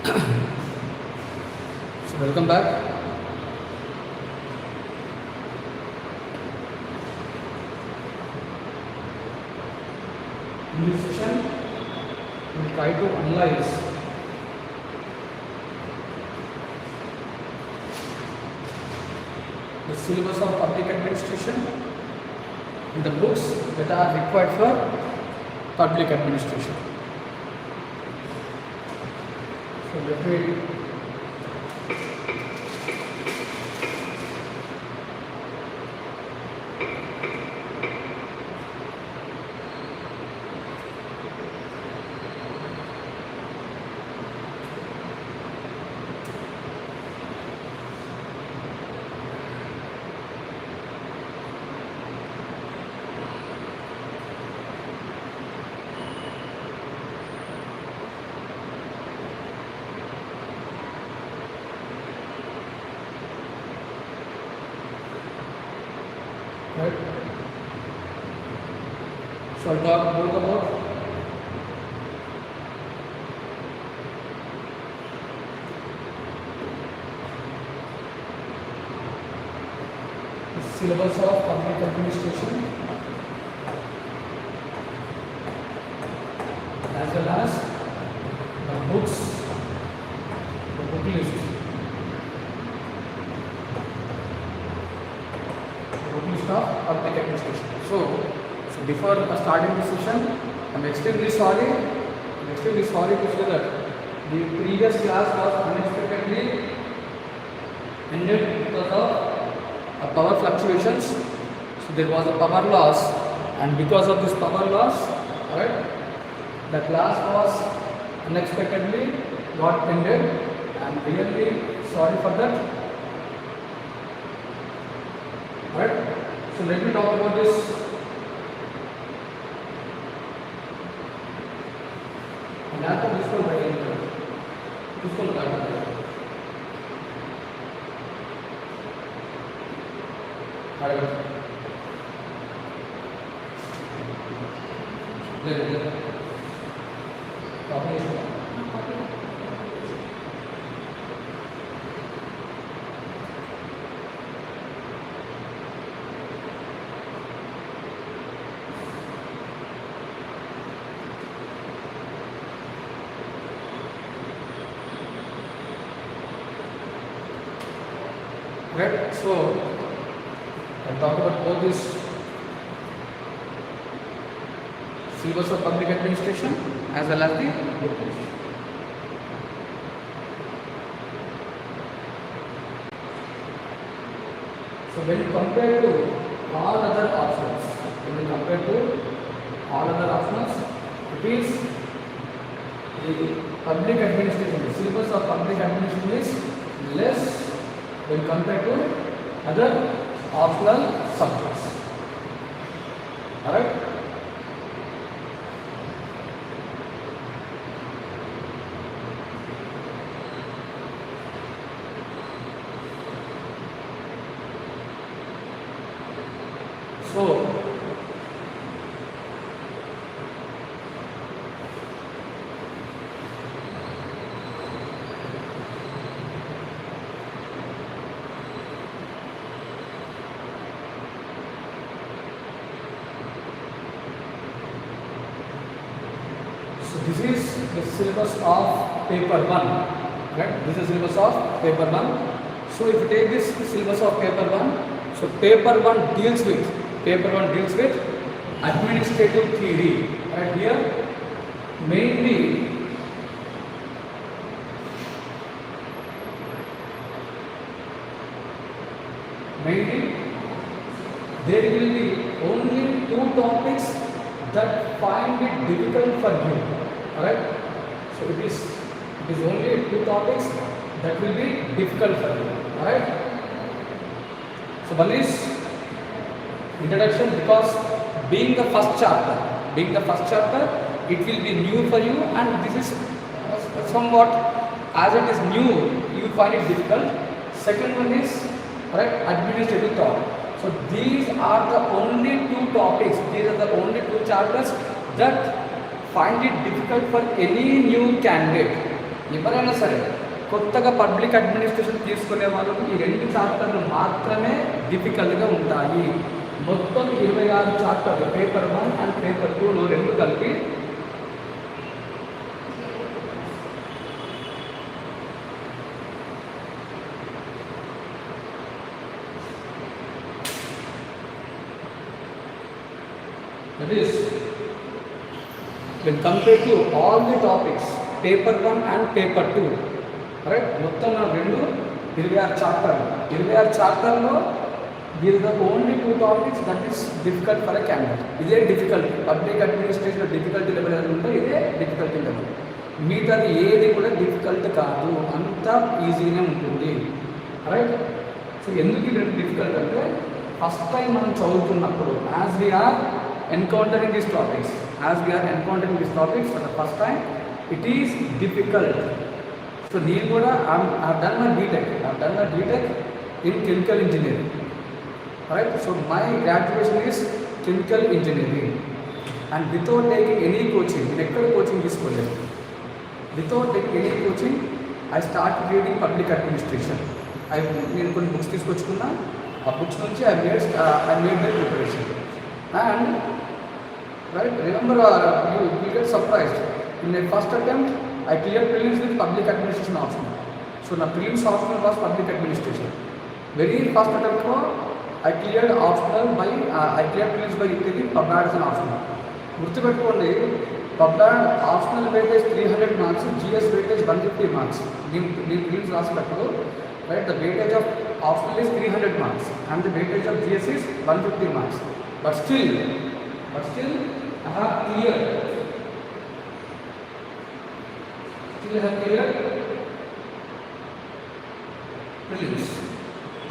So welcome back. In this session, we will try to analyze the syllabus of public administration in the books that are required for public administration. So let me right. So I'll talk more about the syllabus of public administration as well as the books, the book list. Of public administration. So before starting this session, I'm extremely sorry to say that the previous class was unexpectedly ended because of power fluctuations. So there was a power loss, and because of this power loss, right, the class was unexpectedly got ended. I'm really sorry for that. Right. So let me talk about this. And after this one, this one right. So I'll talk about all this syllabus of public administration as well as the book list. So when compared to all other options, it is the public administration, the syllabus of public administration is less when compared to other optional subjects. Alright? So this is the syllabus of paper 1, right? This is syllabus of paper 1. So if you take this syllabus of paper 1, so paper 1 deals with administrative theory, right? Here mainly there will be only 2 topics that find it difficult for you. Alright? So it is only 2 topics that will be difficult for you. Alright? So one is introduction, because being the first chapter, it will be new for you, and this is somewhat, as it is new, you find it difficult. Second one is administrative thought. So these are the only 2 topics, these are the only 2 chapters that find it difficult for any new candidate ఎవరైనా సరే కొత్తగా public administration తీసుకునే వాళ్ళకి ఈ 2 చాప్టర్లు మాత్రమే డిఫికల్ట్గా ఉంటాయి. మొత్తం 26 చాప్టర్లు paper 1 and paper 2లో 2 కలిపి that is when compared to all the topics paper 1 and paper 2, right, మొత్తం నా 26 చాప్టర్లు 26 చాప్టర్లో these are the only 2 topics that is difficult for a candidate. ఇదే difficulty public administration difficulty level అని ఉంటే ఇదే difficulty level. మిగతాది ఏది కూడా డిఫికల్ట్ కాదు, అంతా ఈజీగానే ఉంటుంది, రైట్. సో ఎందుకు ఇది డిఫికల్ట్ అంటే ఫస్ట్ టైం మనం చదువుతున్నప్పుడు as we are encountering these topics for the first time, it is difficult. So నేను కూడా I've done my BTech in chemical engineering, right. So my graduation is chemical engineering, and without taking any coaching, నేను ఎక్కడ coaching తీసుకోలేదు, without taking any coaching I started reading public administration. నేను కొన్ని books తీసుకొచ్చుకున్నా, ఆ books నుంచి I made the preparation. And right, remember, you get surprised. In my first attempt, I cleared prelims with public administration optional. So the prelims optional was public administration. Very first attempt, I cleared optional by I cleared prelims by taking PubLad as an optional. గుర్తుపెట్టుకోండి, PubLad optional weightage 300 marks, GS weightage 150 marks. నేను prelims రాసినప్పుడు, right, the weightage of optional is 300 marks and the weightage of GS is 150 marks. But still I have cleared prelims.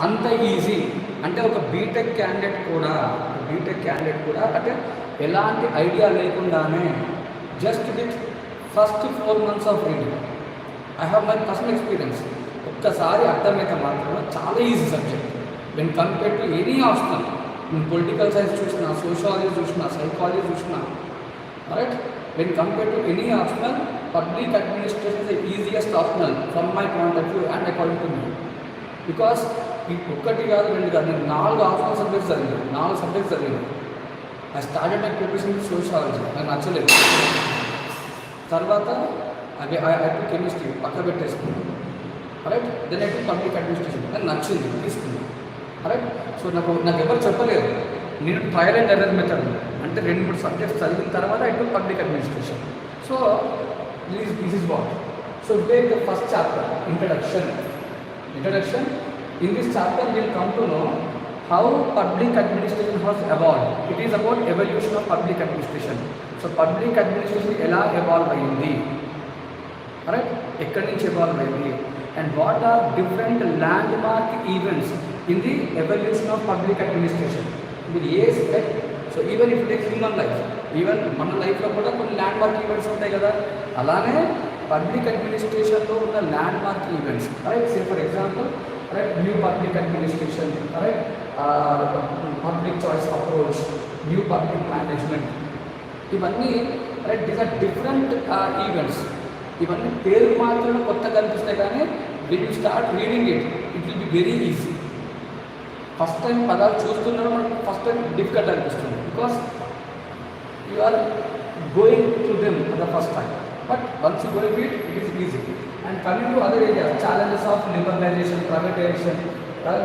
అంత easy అంటే ఒక BTech candidate కూడా అంటే ఎలాంటి idea లేకుండానే just with first 4 months of reading I have my personal experience. ఒక్కసారి అర్థమైతే మాత్రమే చాలా easy subject when compare to any optional. నేను పొలిటికల్ సైన్స్ చూసిన, సోషాలజీ చూసిన, సైకాలజీ చూసిన, right. When compare to any optional, public administration is the easiest optional from my point of view and according to me. Because ఈ ఒక్కటి కాదు, 2 కాదు, నేను 4 optional subjects చదివాను. I started my preparation with sociology, నాకు నచ్చలేదు. తర్వాత ఐ టు కెమిస్ట్రీ పక్క పెట్టేసుకున్నాను, right. Then I took public administration, నాకు నచ్చింది, తీసుకున్నాను, రైట్. సో నాకు ఎవరు చెప్పలేదు, నేను ట్రయల్ అండ్ ఎర్రర్ మెథడ్ అంటే 2-3 సబ్జెక్ట్స్ చదివిన తర్వాత I took public administration. So this is what. So take the first chapter, introduction. In this chapter we will come to know how public administration has evolved. It is about evolution of public administration. So public administration ఎలా evolve అయ్యింది, right, ఎక్కడి నుంచి evolve అయ్యింది, and what are different landmark events in the evolution of public administration. ఇది a step. So even if take human life, even మన లైఫ్లో కూడా కొన్ని ల్యాండ్మార్క్ ఈవెంట్స్ ఉంటాయి కదా, అలానే పబ్లిక్ అడ్మినిస్ట్రేషన్లో ఉన్న landmark events, right. Say for example, right, new public administration, right, public choice approach, new public management, ఇవన్నీ, right, these are different events. ఇవన్నీ పేరు మాత్రమే కొత్తగా కనిపిస్తాయి, కానీ when you start reading it will be very easy. First time పదాలు చూస్తున్నారు, మనకు ఫస్ట్ టైం డిఫికల్ట్ అనిపిస్తుంది, because you are going to them for the first time. But once you going it is easy. And coming to other areas, challenges of liberalisation, privatisation,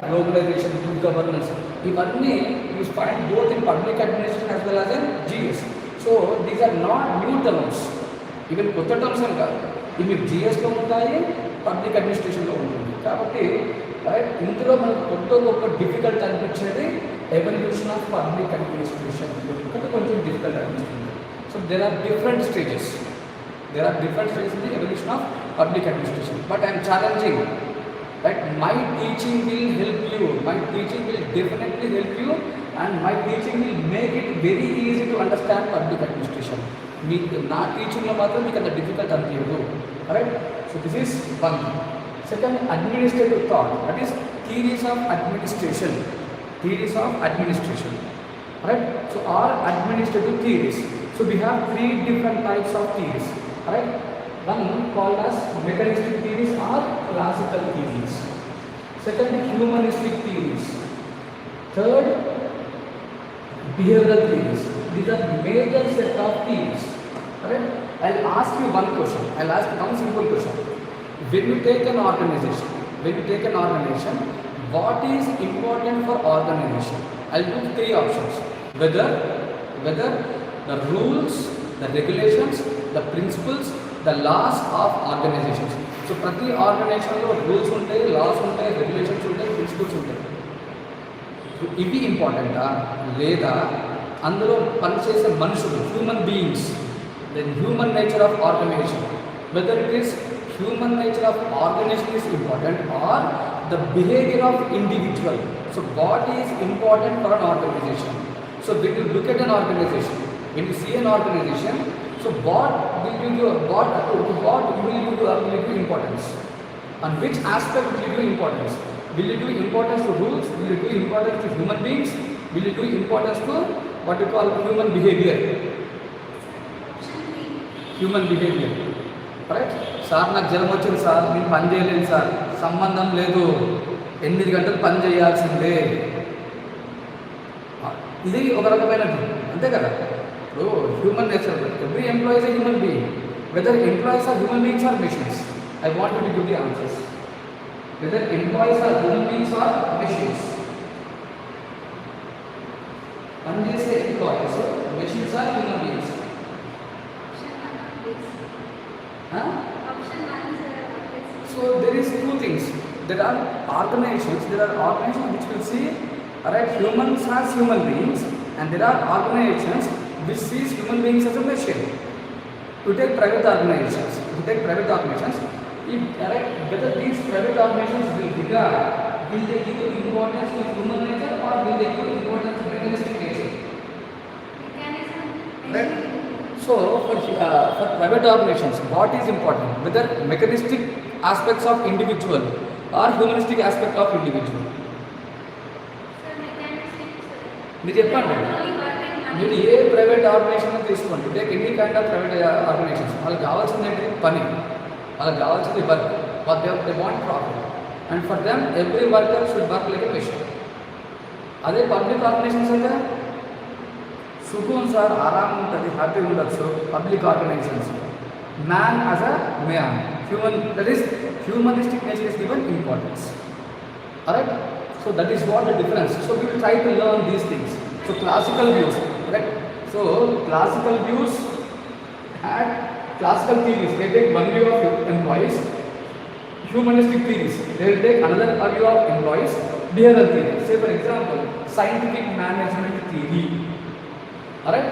globalisation, good governance, ఇవన్నీ you find both in public administration as well as in GS. So these are not new terms, even కొత్త terms అని కాదు, ఇవి మీకు జిఎస్లో ఉంటాయి, public అడ్మినిస్ట్రేషన్లో ఉంటుంది. కాబట్టి right, ఇందులో మనకు గొప్ప డిఫికల్ట్ అనిపించేది ఎవల్యూషన్ ఆఫ్ పబ్లిక్ అడ్మినిస్ట్రేషన్. ఒకటి కొంచెం డిఫికల్ట్ అనిపిస్తుంది. So there are different stages in the evolution of public administration. But I'm challenging, right, my teaching will help you, my teaching will definitely help you, and my teaching will make it very easy to understand public administration. మీకు నా టీచింగ్లో మాత్రం మీకు అంత difficult అనిపించదు, right. So this is one. Second, administrative thought, that is theories of administration, right. So our administrative theories, so we have 3 different types of theories, right. One called as mechanistic theories or classical theories. Second, humanistic theories. Third, behavioral theories. These are major set of theories. Alright? I'll ask you one question. I'll ask one simple question. When you take an organization, what is important for organization? I'll give three options. Whether the rules, the regulations, the principles, the laws of organizations. So ప్రతి ఆర్గనైజేషన్లో rules ఉంటాయి, loss ఉంటాయి, regulations ఉంటాయి, principles ఉంటాయి. ఇవి ఇంపార్టెంటా లేదా అందులో పనిచేసే మనుషులు, human beings, the human nature of organisation, whether it is human nature of organisation is important or the behaviour of individual. So what is important for an organisation? So when you look at an organization, when you see an organization, so what will you give importance? On which aspect will you give importance? Will you give importance to rules? Will you give importance to human beings? Will you give importance to what you call human behavior? Human behavior. Correct? Sir నాకు జ్వరం వచ్చింది sir, నేను పని చేయలేను sir, సంబంధం లేదు, 8 గంటలు పని చేయాల్సిందే. ఇది ఒక రకమైన అంతే కదా. ఇప్పుడు human nature, every employee is a human being. Whether employees are human beings or machines? I want to give the answers. Whether employees are human beings or machines? పనిచేసే employees machines are human beings? So there is two things. There are organizations which will see, alright, humans as human beings, and there are organizations which sees human beings as a machine. To take private organizations, alright, whether these private organizations will they give importance to human nature or will they give importance to mechanistic nature? Right? So for private organizations, what is important? Whether mechanistic aspects of individual or humanistic aspect of individual? మీరు చెప్పండి. మీరు ఏ private organisation తీసుకోండి, take any kind of private organisations, వాళ్ళకి కావాల్సింది ఏంటి? పని. వాళ్ళకి కావాల్సింది work. They want profit, and for them every worker should work like a machine. అదే పబ్లిక్ ఆర్గనైజేషన్స్ అంటే సుఖం సార్, ఆరామ్ ఉంటుంది, హ్యాపీగా ఉండొచ్చు. Public organisations man as a man, human, that is humanistic nature is given importance. alright. So that is what the difference. So we will try to learn these things. So classical views, correct? So classical views had classical theories. They take one view of employees. Humanistic theories, they will take another view of employees. Behavioral theory. Say for example, scientific management theory. Alright?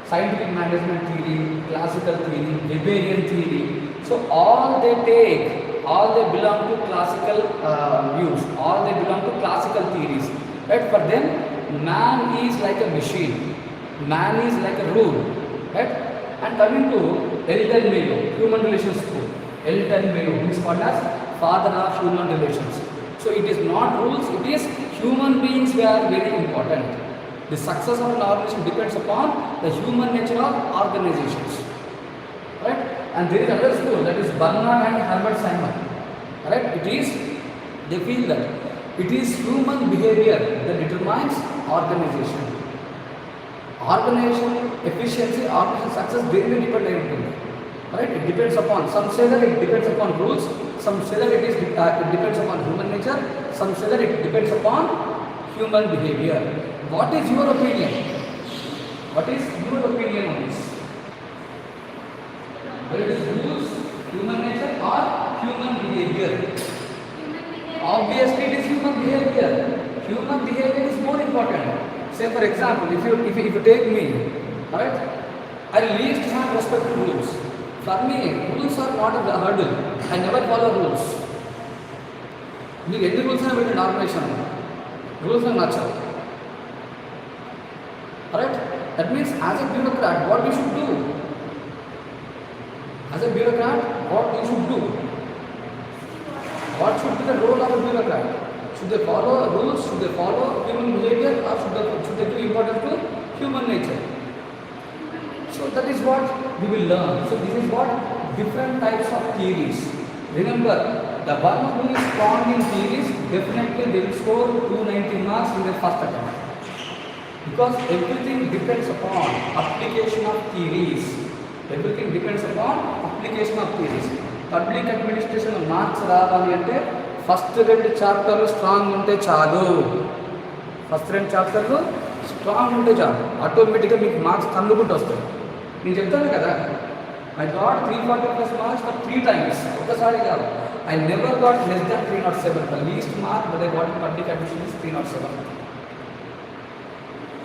Scientific management theory, classical theory, Weberian theory. So all they belong to classical views, all they belong to classical theories. Right? For them, man is like a machine, man is like a rule. Right? And coming to Elton Mayo, human relations school, Elton Mayo is called as father of human relations. So it is not rules, it is human beings who are very important. The success of an organization depends upon the human nature of organizations. Right? And there is another school, that is Bernard and Herbert Simon. Right? They feel that it is human behavior that determines organization. Organization efficiency, organization success, they will depend on it. Right? It depends upon, some say that it depends upon rules, some say that it depends upon human nature, some say that it depends upon human behavior. What is your opinion? What is your opinion on this? Whether it is rules, human nature or human behavior? Obviously it is human behavior. Human behavior is more important. Say for example, if you take me, alright, I least have respect to rules. For me, rules are not a hurdle. I never follow rules. You any rules are written in organization. Rules are natural. Alright? That means as a bureaucrat, what you should do? As a bureaucrat, what you should do? What should be the role of a bureaucrat? Should they follow rules? Should they follow human behavior? Or should they give importance to human nature? So that is what we will learn. So this is what different types of theories. Remember, the one who is strong in theories, definitely they will score 290 marks in their first attempt. Because everything depends upon application of theories. Everything depends upon application of theories. Public administration marks రావాలి అంటే first 2 చాప్టర్లు strong ఉంటే చాలు. First 2 చాప్టర్లు strong ఉంటే చాలు, ఆటోమేటిక్గా మీకు marks తన్నుకుంటూ వస్తాయి. నేను చెప్తాను కదా, I got 340+ marks for 3 times. ఒకసారి కాదు. I never got less than 307. The least mark that I got in public admission is 307.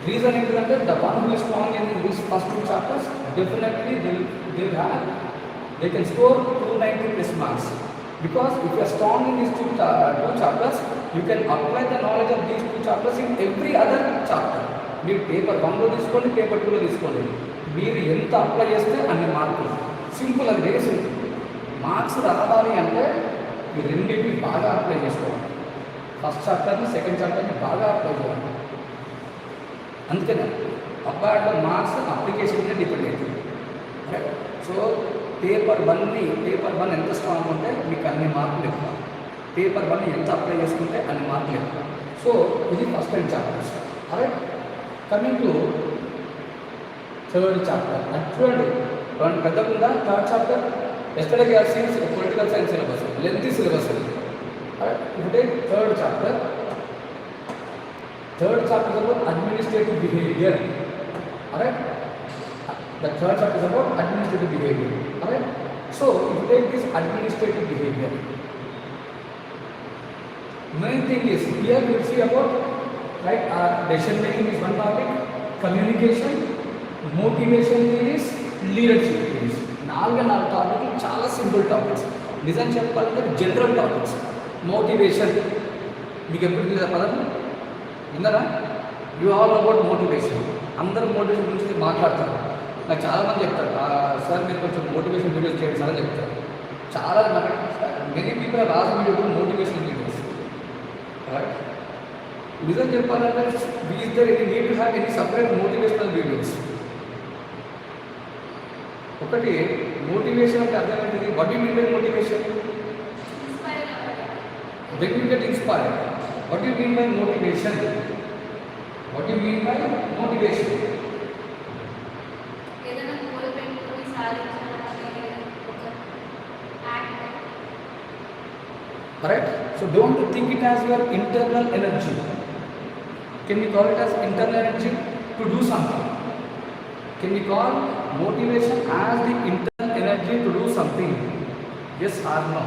Reason ఏంటంటే the one who is strong in these first 2 chapters, definitely they can score 290+ marks. Because if you are strong in these 2 chapters, you can apply the knowledge of these 2 chapters in every other chapter. మీరు paper 1లో తీసుకోండి, paper 2లో తీసుకోండి, మీరు ఎంత apply చేస్తే అన్ని మార్కులు. Simple, అది వెరీ సింపుల్. మార్క్స్ రావాలి అంటే ఈ రెండింటిని బాగా అప్లై చేసుకోవాలి. ఫస్ట్ చాప్టర్ని, సెకండ్ చాప్టర్ని బాగా అప్లై చేయాలి. అందుకనే అబ్బాయిలో మార్క్స్ అప్లికేషన్ మీద డిపెండ్ అవుతుంది. సో పేపర్ 1 ఎంత స్ట్రాంగ్ ఉంటే మీకు అన్ని మార్కులు ఎక్కువ. పేపర్ 1 ఎంత అప్లై చేసుకుంటే అన్ని మార్కులు ఎక్కువ. సో ఇది first 2 chapters. Right, coming to third chapter. అది చూడండి, పెద్దకుండా third chapter yesterday we have seen political science syllabus, lengthy syllabus. ఇప్పుడు third chapter is about administrative behavior. Alright, the third chapter is about administrative behavior. Alright, so if you take this administrative behavior, main thing is here we will see about, right, decision making is one topic, communication, motivation theories, leadership theories. 4 టాపిక్లు చాలా simple topics. నిజం చెప్పాలంటే general topics. Motivation మీకు ఎప్పుడు తెలియదు పదం విన్నారా? You all about motivation. అందరూ motivation గురించి మాట్లాడతారు. నాకు చాలామంది చెప్తారు, సార్ మీరు కొంచెం మోటివేషన్ వీడియోస్ చేయండి సార్ అని చెప్తారు. చాలా many people are asking you to motivation videos. Right, నిజం చెప్పాలంటే is there any need to have any separate motivational videos? ఒకటి, మోటివేషన్ అంటే అర్థం ఏంటిది? What you mean by motivation? When you get inspired. What do you mean by motivation? What do you mean by motivation? ఏదైనా goal పెట్టుకొని సాధించాలని ఒక act. Correct? So don't think it as your internal energy. Can we call it as internal energy to do something? Can we call motivation as the internal energy to do something? Yes or no?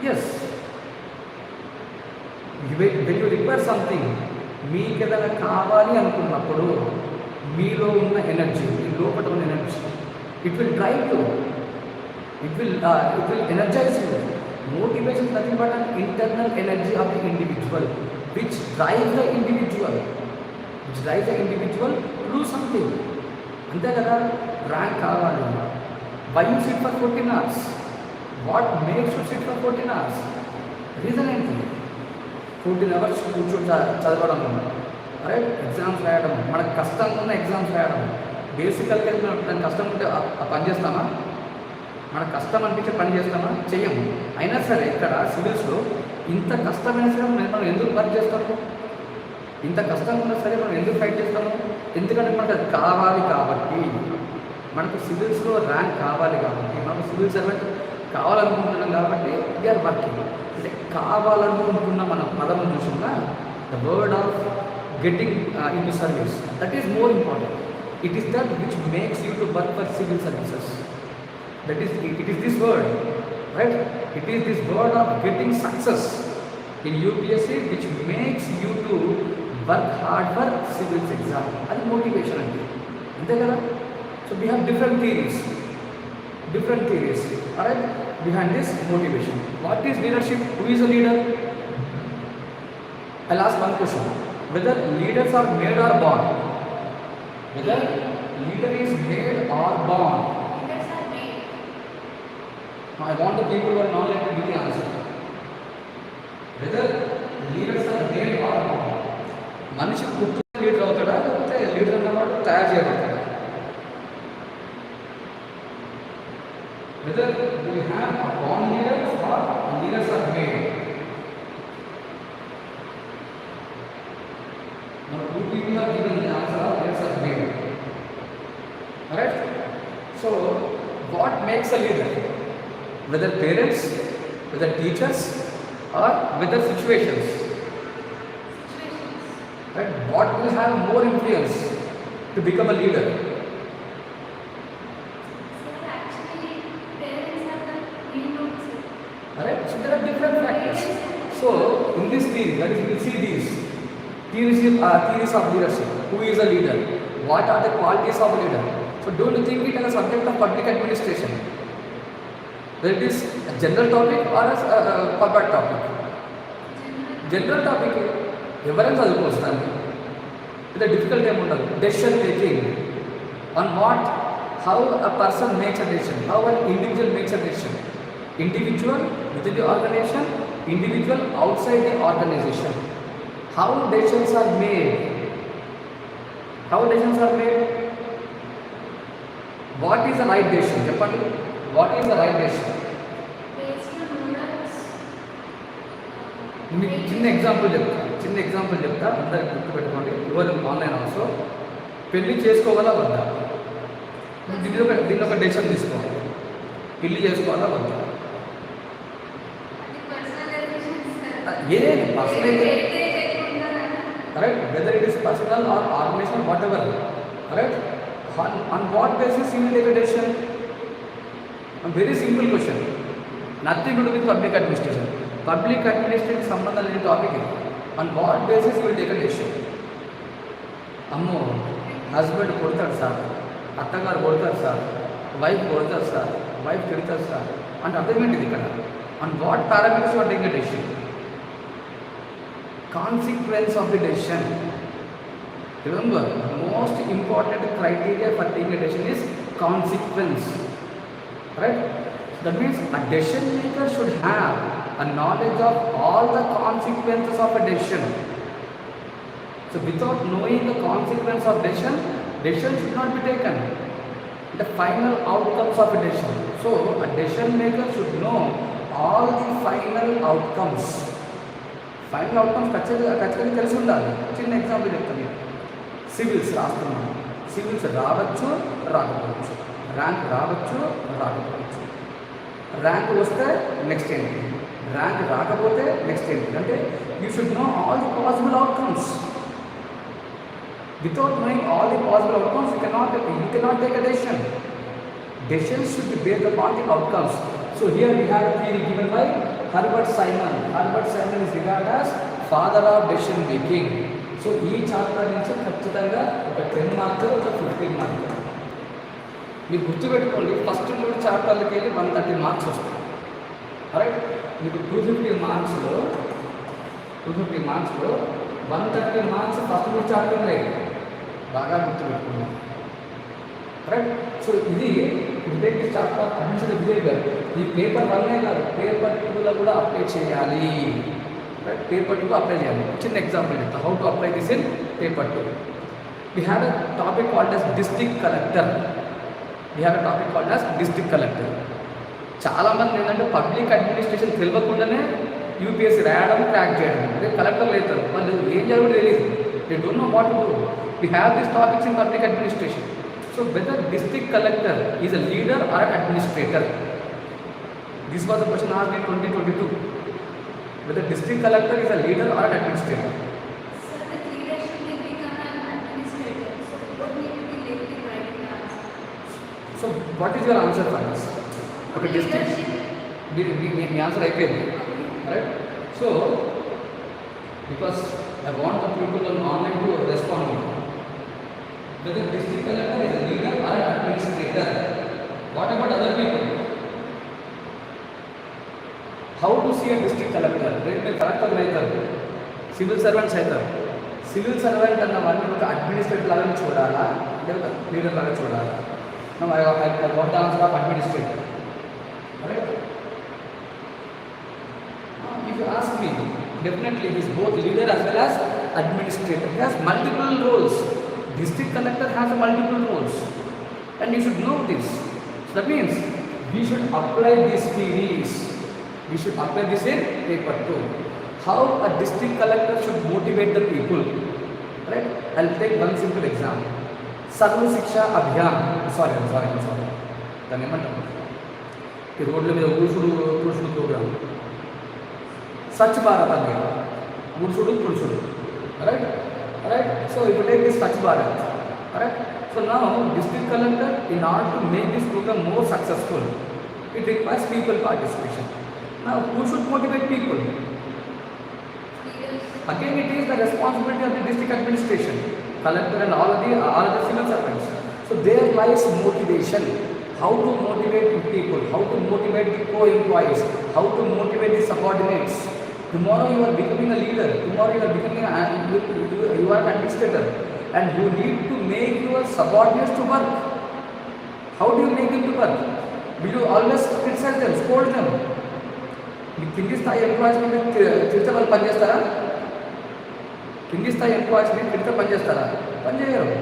Yes. When you require something, మీకు ఏదైనా కావాలి అనుకున్నప్పుడు మీలో ఉన్న energy, మీ లోపల ఉన్న energy, it will drive you, it will energise you. Motivation nothing but an internal energy of the individual which drive the individual to do something. అంతే కదా, ర్యాంక్ కావాలి. Why you sit for 14 hours? What makes you sit for 14 hours? Reason ఏంటి? 14 hours కూర్చొని చదవడం, right, exams రాయడం, మనకు కష్టంగా ఉన్న ఎగ్జామ్స్ రాయడం. బేసికల్గా దానికి కష్టం ఉంటే ఆ పని చేస్తామా? మనకు కష్టం అనిపించే పని చేస్తామా? చెయ్యము. అయినా సరే ఇక్కడ సివిల్స్లో ఇంత కష్టమైన సరే మనం ఎందుకు వర్క్ చేస్తాము? ఇంత కష్టంగా ఉన్నా సరే మనం ఎందుకు ఫైట్ చేస్తాము? ఎందుకంటే మనకు అది కావాలి కాబట్టి, మనకు సివిల్స్లో ర్యాంక్ కావాలి కాబట్టి, మనకు సివిల్ సర్వెంట్ కావాలనుకుంటున్నాం కాబట్టి వీఆర్ వర్కింగ్. అంటే కావాలనుకుంటున్న మన పదం చూసుకున్నా the word of getting in to service, that is more important. It is that which makes you to work for civil services. That is, it is this word, right? It is this word of getting success in UPSC which makes you to work hard for civils exam. That is motivation ante. Ante kada? So we have different theories, alright, behind this motivation. What is leadership? Who is a leader? I'll ask one question. Whether leaders are made or born? Whether leader is made or born? I want the people who are knowledge to give the answer. Whether leaders are made or not. మనిషి పుట్టుక leader అవుతాడా, లేకపోతే leader అన్నవాడు తయారు చేయబడతాడా? Whether we have a born leaders or leaders are made. Now, two people are given the answer of leaders are made. Alright? So, what makes a leader? Whether parents, whether teachers, or whether situations. Right? What will have more influence to become a leader? So actually, parents have the main role. Alright? So there are different factors. So in this theory, that is, we will see these theories of leadership. Who is a leader? What are the qualities of a leader? So don't you think it as a subject of public administration? Whether it is a general topic or a corporate topic? General topic. ఎవరైనా చదువుకోవచ్చు దాన్ని పెద్ద difficult ఏమి ఉండదు. Decision making on what, how a person makes a decision, how an individual makes a decision. Individual with the organisation, individual outside the organisation. How decisions are made, what is the right decision? చెప్పండి, what is the right decision? మీకు చిన్న example చెప్తా అందరికి గుర్తుపెట్టుకోండి. ఎవరు online also పెళ్లి చేసుకోవాలా వద్దా? దీన్ని ఒక డెసిషన్ తీసుకోవాలి. పెళ్లి చేసుకోవాలా వద్దా? ఏది personal, correct. Whether it is personal or organisation, whatever, correct. On what basis you will take a decision? Very simple question, nothing to do with public administration. Public administration సంబంధం లేని topic ఇది. On what basis you will take a decision? అమ్మో, husband కొడతాడు sir, అత్తగారు కొడతారు sir, wife కొడతారు sir, wife తిడతారు sir అంటే అర్థం ఏంటిది ఇక్కడ? On what parameters you are taking a decision? Consequence of the decision. Remember, the most important criteria for taking a decision is consequence. Right? That means a decision maker should have a knowledge of all the consequences of a decision. So without knowing the consequence of decision should not be taken. The final outcomes of a decision. So a decision maker should know all the final outcomes. Final outcomes ఖచ్చితంగా తెలిసి ఉండాలి. చిన్న example చెప్తాను. Civils రాస్తున్నాను, civils రావచ్చు రాకపోవచ్చు, rank రావచ్చు రాకపోవచ్చు. ర్యాంక్ వస్తే నెక్స్ట్ ఏంటి, ర్యాంక్ రాకపోతే నెక్స్ట్ ఏంటి అంటే you should no all the possible outcomes. Without knowing all the possible outcomes you cannot take a decision. Decisions should be based upon the outcomes. So here we have a theory given by Herbert Simon. Herbert Simon is regarded as father of decision making. So ఈ chapter నుంచి ఖచ్చితంగా ఒక 10 మార్కులు, ఒక 15 మార్కులు మీరు గుర్తుపెట్టుకోండి. First 3 చాప్టర్లకి వెళ్ళి 130 మార్క్స్ వస్తాయి. రైట్? మీకు 250 మార్క్స్లో 130 మార్క్స్ ఫస్ట్ 3 చాప్టర్లే. బాగా గుర్తుపెట్టుకున్నాం. రైట్? సో ఇది take this chapter administrative behaviour. ఈ పేపర్ 1 కాదు, పేపర్ 2లో కూడా అప్లై చేయాలి. రైట్? పేపర్ 2 అప్లై చేయాలి. చిన్న ఎగ్జాంపుల్ చెప్తా, how to apply this in paper 2. We have a topic called as district collector. చాలామంది ఏంటంటే పబ్లిక్ అడ్మినిస్ట్రేషన్ తెలియకుండానే యూపీఎస్సీ రాయడం, ట్రాక్ చేయడం. అదే కలెక్టర్లు అవుతారు, వాళ్ళు ఏం జరుగుతుందో తెలియదు. They don't know what to do. We have this topics in public administration. So whether district collector is a leader or an administrator? This was a question asked in 2022. Whether district collector is a leader or an administrator? So the leader should become an administrator. So what need to be laid in writing answer. So what is your answer for this? Okay, district. The answer అయిపోయింది. Right? So because I want the people on online to respond. Whether district collector is a leader or an administrator. What about other people? How to see a district collector? రేపు collector అవుతారు, civil servants అవుతారు. Civil servant అన్న వాళ్ళని ఒక administrator లాగా చూడాలా, లేదా leader లాగా చూడాలా? I want the answer of administrator. Right? If you ask me, definitely he is both leader as well as administrator. He has multiple roles. District collector has multiple roles, and you should know this. So that means we should apply these theories. We should apply this in paper 2. How a district collector should motivate the people. Right? I'll take one simple example. Sarva Shiksha Abhiyan. Sorry. దాన్ని ఏమంటారు? ఈ రోడ్ల మీద ఊడ్చుడు programme. Swachh Bharat Abhiyan. ఊడ్చుడు తుడుచుడు. Right? So if you take this Swachh Bharat, right? So now district collector, in order to make this program more successful, it requires people participation. Now who should motivate people? Again, it is the responsibility of the district administration, collector and all the civil servants. So there lies motivation. How to motivate people, how to motivate the co-employees, how to motivate the subordinates. Tomorrow you are becoming a leader, tomorrow you are becoming you are an administrator, and you need to make your subordinates to work. How do you make them to work? Will you always criticize them, scold them? The కింది స్థాయి employees మీద తిరిగితే వాళ్ళు పనిచేస్తారా? కింది స్థాయి employees మీద తిరిగితే పనిచేస్తారా? పనిచేయరు.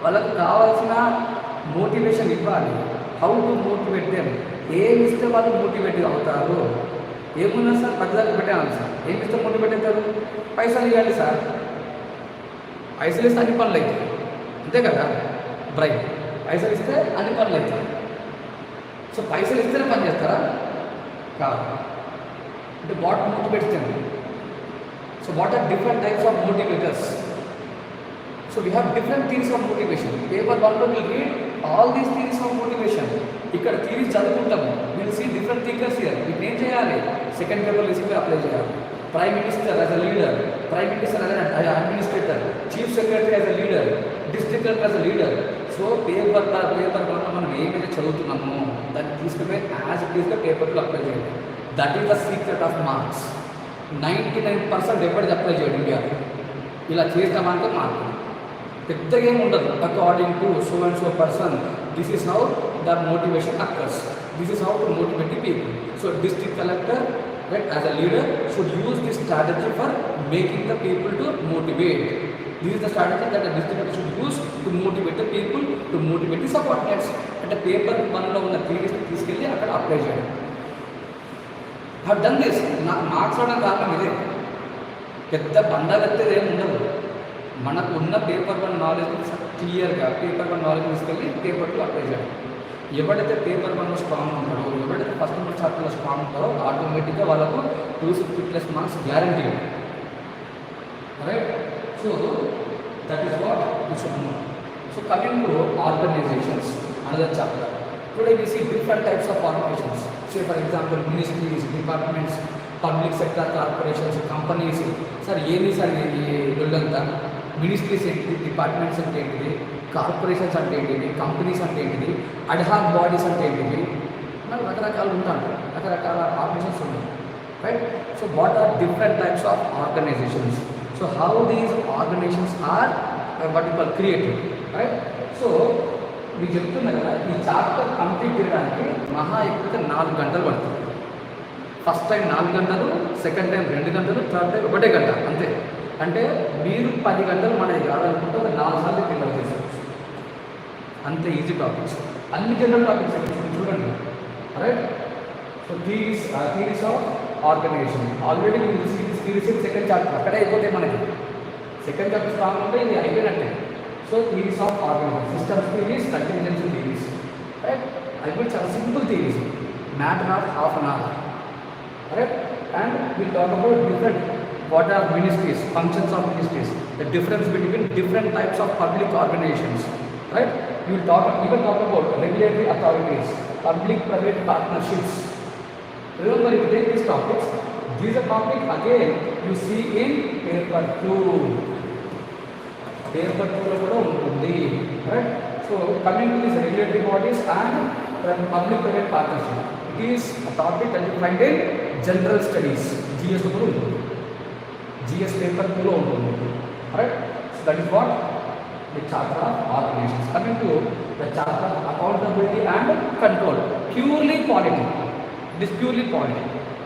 వాళ్ళకు కావాల్సిన మోటివేషన్ ఇవ్వాలి. How to motivate them? ఏమి ఇస్తే వాళ్ళు మోటివేట్ అవుతారు? ఏమున్నా సార్ 10,000 పెట్టాను సార్, ఏమి ఇస్తే మోటివేట్ అవుతారు? పైసలు ఇవ్వాలి సార్. పైసలు ఇస్తే అన్ని పనులు అవుతాయి, అంతే కదా? బ్రైక్ పైసలు ఇస్తే అన్ని పనులు అవుతాయి. సో పైసలు ఇస్తేనే పని చేస్తారా? కాదు. అంటే what motivates them? So what are different types of motivators? So we have different theories of motivation. Paper 1 will read all these theories of motivation. ఇక్కడ థియరీస్ చదువుకుంటాము. We'll see different thinkers here. We ఏం చేయాలి? Second paper list apply చేయాలి. Prime minister as a leader, prime minister as an administrator, chief secretary as a leader, district collector as a leader. So paper మనం ఏమైతే చదువుతున్నామో దాన్ని తీసుకుపోయి as it ఈస్గా పేపర్లో apply చేయాలి. That is the secret of marks. 99% ఎప్పటికీ apply చేయడం ఇండియాలో. ఇలా చేస్తామంటే మార్క్ పెద్దగా ఏమి ఉండదు. According to so and so person, this is how the motivation occurs, this is how to motivate the people. So district collector, right, as a leader should use this strategy for making the people to motivate. This is the strategy that the district collector should use to motivate the people, to motivate the subordinates. అంటే paper మనలో ఉన్న theories తీసుకెళ్ళి అక్కడ apply చేయడం. Have done this. నాకు marks రావడం కారణం ఇదే. పెద్ద బండగత్తేది ఏమి ఉండదు. మనకు ఉన్న పేపర్ 1 నాలెడ్జ్ క్లియర్గా పేపర్ 1 నాలెడ్జ్ తీసుకెళ్ళి పేపర్ 2 అప్లై చేయాలి. ఎవడైతే పేపర్ 1లో స్ట్రాంగ్ ఉంటారో, ఎవడైతే ఫస్ట్ 2 చాప్టర్లో స్ట్రాంగ్ ఉంటారో ఆటోమేటిక్గా వాళ్ళకు 250+ marks guarantee. Right? So that is what you should know. So coming to organisations, another chapter. Today we see different types of organizations. Say for example ministries, departments, public sector corporations, companies. Sir ఏమి sir ఈ బిల్డంతా? Ministries ఏంటిది, departments అంటే ఏంటిది, corporations అంటే ఏంటిది, companies అంటే ఏంటిది, ad hoc bodies అంటే ఏంటిది? రకరకాలు ఉంటాయి, రకరకాల ఆర్గనైజేషన్స్ ఉన్నాయి. Right? So what are different types of organisations? So how these organisations are what you call creative. Right? So మీకు చెప్తున్నా కదా, ఈ చాప్టర్ కంప్లీట్ చేయడానికి మహా ఎక్కువ 4 గంటలు పడుతుంది. ఫస్ట్ టైం 4 గంటలు, సెకండ్ టైం 2 గంటలు, థర్డ్ టైం 1 గంట, అంతే. అంటే మీరు 10 గంటలు మనకి కాదనుకుంటే 4 సార్లు కింద చేసేవచ్చు. అంతే ఈజీ టాపిక్స్, అన్ని జనరల్ టాపిక్స్ చూడండి. Right? So theories of organisation already మీరు థియరీస్ సెకండ్ చాప్టర్ అక్కడే అయిపోతే మనకి. సెకండ్ చాప్టర్ స్ట్రాంగ్ ఉంటే ఇది అయిపోయినట్టే. So theories of organisation, systems theories, contingency theories. Right? అయిపోయి చాలా simple theories, matter of half an hour. Right? And we talk about different, what are ministries, functions of ministries, the difference between different types of public organizations. Right? We will even talk about regulatory authorities, public-private partnerships. Remember, if you take these topics, these are topics again you see in paper 2. Paper 2 lo kuda untundi. Right? So coming to these regulatory bodies and public-private partnership, it is a topic that you find in general studies. GS lo kuda untundi. GS paper 2 lo untundi. Right? So that is what the chapter of organizations. Coming to the chapter of accountability and control, purely polity. It is purely polity.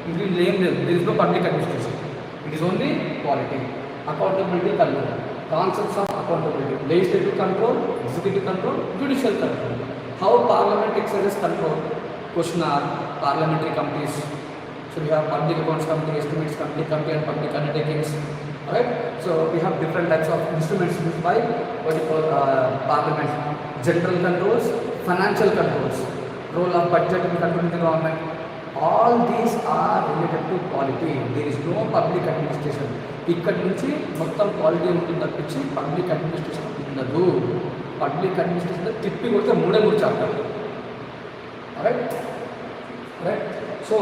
If you name them, there is no public administration. It is only polity. Accountability, control. Concepts of accountability: legislative control, executive control, judicial control. How parliament exercises control, question are parliamentary committees. So we have public accounts committee, estimates committee and public undertakings. Alright, so we have different types of instruments used by what you call parliament. General controls, financial controls, role of budget in controlling the government. All these are related to quality. There is no public administration. ఇక్కడ నుంచి మొత్తం quality ఉంటుంది తప్పించి public administration ఉండదు. Public administration తిప్పి కొడితే మూడే chapter. Right right. So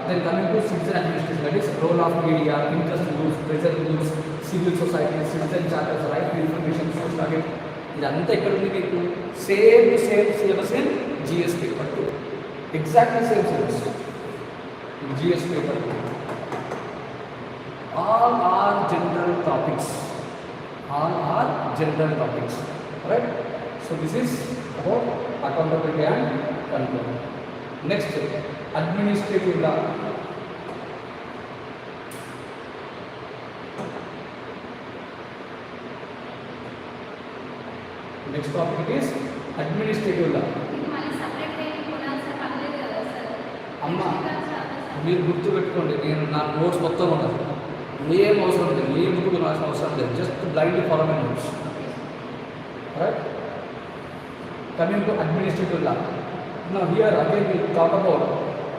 then coming to citizen administration, that is role of media, interest groups, pressure groups, civil society, citizen charters, right to information, social target. ఇదంతా ఎక్కడ ఉంది మీకు? Same syllabus in GS paper 2. Exactly same syllabus in GS paper 2. All are general topics. All are general topics. Right? So this is about accountability and control. Next, administrative law. Next topic is administrative law. అమ్మా మీరు గుర్తు పెట్టుకోండి, నేను నా notes మొత్తం ఉన్నది, ఏం అవసరం లేదు, ఏ బుక్ రాసిన అవసరం లేదు, just blindly follow my notes. Right. Coming to administrative law. Now here again we talk about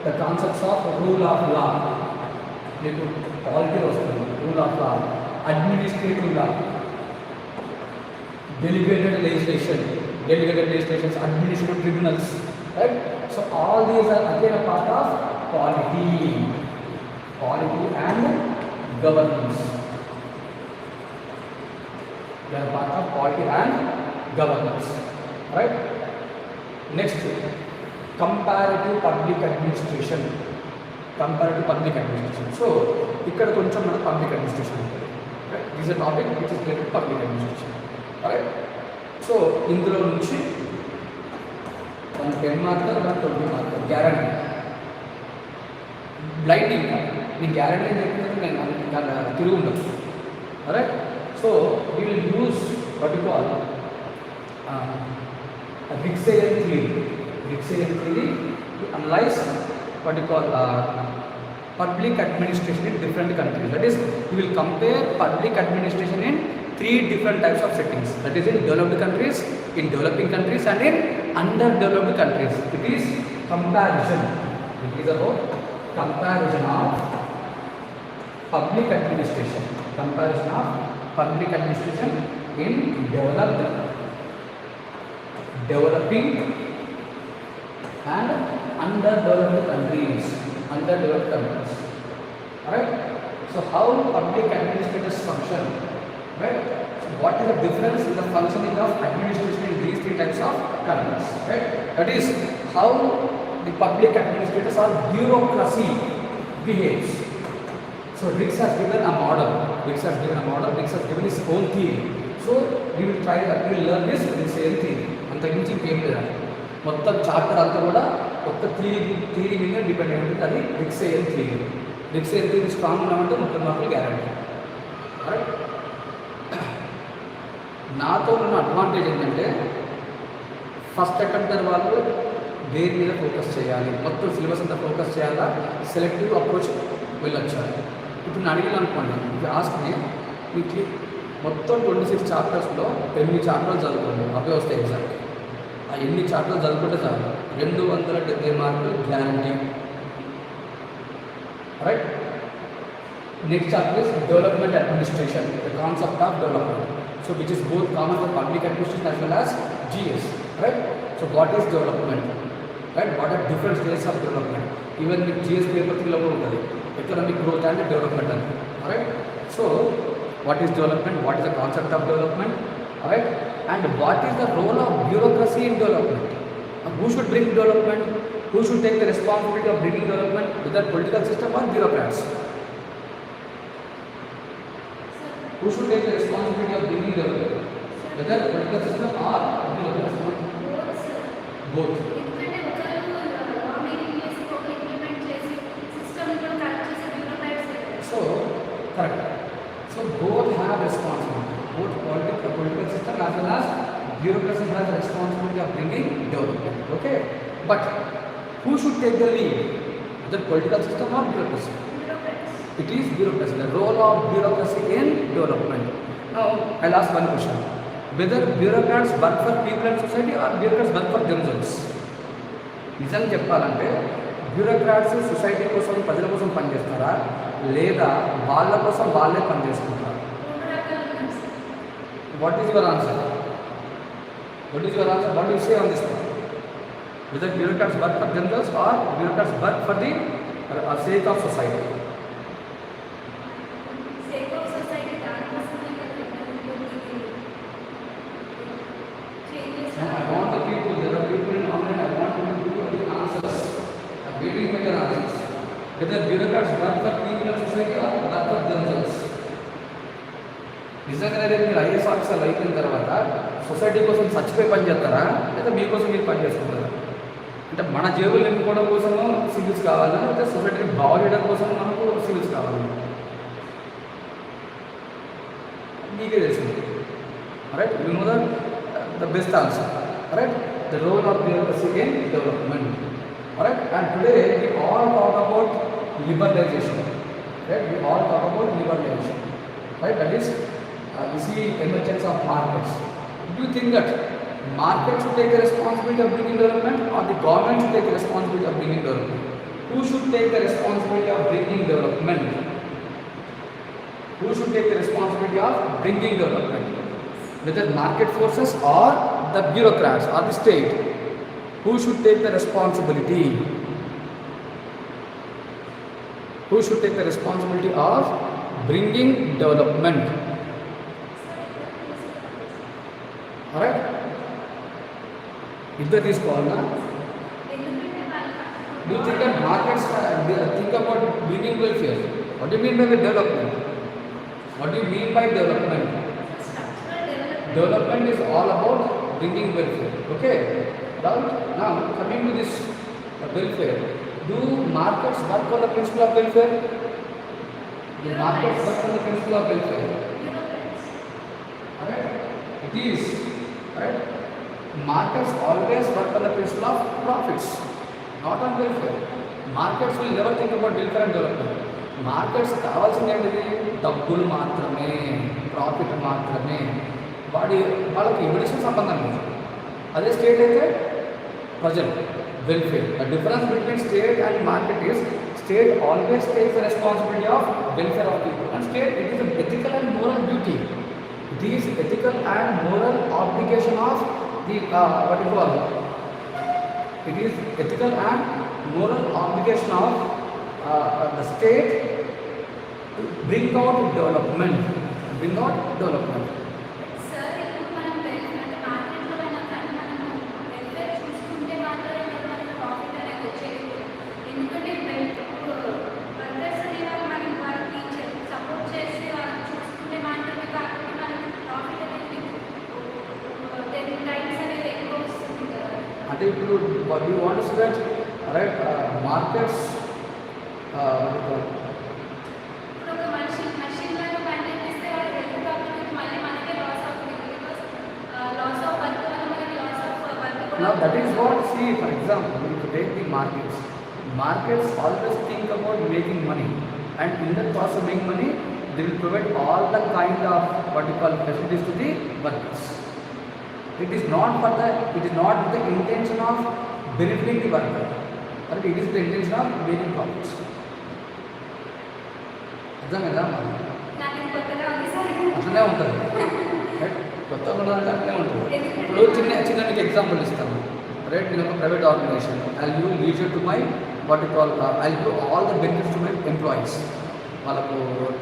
the concepts of rule of law. మీకు క్వాలిటీ వస్తుంది. Rule of law, administrative law, delegated legislations, administrative tribunals, right? So all these are again a part of quality and governance. They are part of quality and governance, right? Next, comparative public administration. So ikkada koncham mana public administration untadi, right? This is a topic which is related to public administration. Alright, so ఇందులో నుంచి 10 మార్కులు 20 మార్కులు guarantee. Blind ఇంకా నేను guarantee చెప్పినట్టు నేను తిరుగు ఉండదు. alright, so we will use what you call Rixian theory to analyze what you call public administration in different countries. That is, we will compare public administration in 3 different types of settings. That is in developed countries, in developing countries and in underdeveloped countries. It is comparison. It is about comparison of public administration. Comparison of public administration in developed, developing and underdeveloped countries. Alright. So how public administrators function? Right? So what is the difference in the functioning of administration in these 3 types of countries? Right? That is how the public administrators or bureaucracy behaves. So Rix has given a model. Rix has given his own theory. So we will try that. We will learn this same theory. అంతకుమించి ఇంకేం లేదండి. మొత్తం chapter అంతా కూడా ఒక్క theory మీద depend అయి ఉంటుంది. అది Rixian theory స్ట్రాంగ్ ఉన్నామంటే 30 మార్కులు గ్యారంటీ. రైట్. నాతో ఉన్న అడ్వాంటేజ్ ఏంటంటే ఫస్ట్ అటెంప్టర్ వాళ్ళు దేని మీద ఫోకస్ చేయాలి, మొత్తం సిలబస్ అంతా ఫోకస్ చేయాలా, సెలెక్టివ్ అప్రోచ్ వెళ్ళొచ్చు. ఇప్పుడు నేను అడిగిన అనుకోండి, ఇది ఆస్క్ని మీకు మొత్తం 26 చాప్టర్స్లో 8 చాప్టర్లు చదువుకోండి, అవే వస్తాయి ఎగ్జామ్కి. ఆ 8 చాప్టర్లు చదువుకుంటే చాలు, 270 మార్కులు guarantee. Right. Next chapter is development administration, the concept of development. So which is both common for public administration as well as GS, right? So what is development, right? What are different stages of development? Even with GS paper 3 lo untadi, economic growth and development ani. Alright, so what is development, what is the concept of development, alright, and what is the role of bureaucracy in development? Who should bring development, who should take the responsibility of bringing development, whether political system or bureaucrats? Who should take the responsibility of bringing development, whether political system or bureaucrats? Both. So correct. So both have responsibility. Both political system as well as bureaucracy has the responsibility of bringing development. Okay, but Who should take the lead? Whether political system or bureaucracy? Bureaucrats. It is bureaucracy, the role of bureaucracy in development. Now, I'll ask one question. Whether bureaucrats work for people and society or bureaucrats work for themselves? నిజం చెప్పాలంటే bureaucrats society కోసం ప్రజల కోసం పనిచేస్తారా లేదా వాళ్ళ కోసం వాళ్ళే పనిచేసుకుంటారా? రెండు రకాలు ఉన్నాయి sir. What is your answer? What is your answer? What you say on this one? Whether bureaucrats work for themselves or bureaucrats work for the sake of society? Sake of society దానికోసమే కదా changes. Now, I want the people, there are people in online, I want them to give the answers. I'm waiting for your answers. Whether bureaucrats work for people and society or work for themselves? నిజంగా రేపు మీరు IAS ఆఫీసర్లు అయిపోయిన తర్వాత society కోసం చచ్చిపోయి పని చేస్తారా లేదా మీకోసం మీరు పని చేసుకుంటారా? అంటే మన జేబులు నింపుకోవడం కోసము సివిల్స్ కావాలా లేదా సొసైటీని బాగు చేయడం కోసం మనకు సివిల్స్ కావాలి? మీకే తెలిసింది. Right, you know the best answer. Right, the role of bureaucracy in development. Alright, and today we all talk about liberalization. Right, we all talk about liberalization. Right, that is we see emergence of markets. Do you think that market should take the responsibility of bringing development or the government should take the responsibility of bringing development? Who should take the responsibility of bringing development? Who should take the responsibility of bringing development? Whether market forces or the bureaucrats or the state? Who should take the responsibility? Who should take the responsibility of bringing development? Alright? If that is called, ఎందుకంటే do you think that markets think about bringing welfare? What do you mean by the development? What do you mean by development? structural development. Development is all about bringing welfare. Okay? Right? Now, coming to this welfare, do markets work on the principle of welfare? Do markets work on the principle of welfare? Bureaucrats. Alright? It is. Right? Markets always work on the principle of profits, not on welfare. Markets will never think about welfare and development. Markets కావాల్సింది ఏంటిది? డబ్బులు మాత్రమే, profit మాత్రమే. వాళ్ళకి ఎవరికి సంబంధం లేదు. అదే స్టేట్ అయితే ప్రజలు, welfare. The difference between state and market is state always takes the responsibility of welfare of people and state it is ethical and moral duty. It is ethical and moral obligation of the what you call. It is ethical and moral obligation of the state to bring out development. Bring out development. Sir ఇప్పుడు మనం అంటే మార్కెట్లో అయినా కానీ మనము welfare చూసుకుంటే మాత్రమే మనకి ప్రాఫిట్ అనేది వచ్చేది. ఎందుకంటే వర్కర్స్ అనే వాళ్ళు మనం వాళ్ళకి సపోర్ట్ చేసి వాళ్ళని చూసుకుంటే మాత్రమే కాకుండా మనకి ప్రాఫిట్ అనేది 10 టైమ్స్ అనేది ఎక్కువ వస్తుంది కదా. అంటే ఇప్పుడు we want to say that right markets ఇప్పుడు ఒక మషిన్ లాగా పనిచేస్తే వాళ్ళు హెల్త్ ప్రాబ్లమ్ మళ్ళీ మనకే లాస్ అవుతుంది. బికాస్ లాస్ ఆఫ్ వర్క్ వల్ల మనకి లాస్ ఆఫ్ వర్క్ కూడా. now that is what, see, for example, if you take the markets always think about making money, and in the process of making money they will provide all the kind of what you call facilities to the workers. It is not with the intention of benefiting the worker, but it is the intention of making profits. అర్థమైందా? నాకు ఇది కొత్తగా ఉంది sir. అట్లనే ఉంటుంది. Right, కొత్తగా ఉన్నదంటే అట్లనే ఉంటుంది. ఇప్పుడు చిన్న మీకు ఎగ్జాంపుల్ ఇస్తాను. రైట్, నేను ఒక private organisation, I give leisure to my what you call, I give all the benefits to my employees. వాళ్ళకు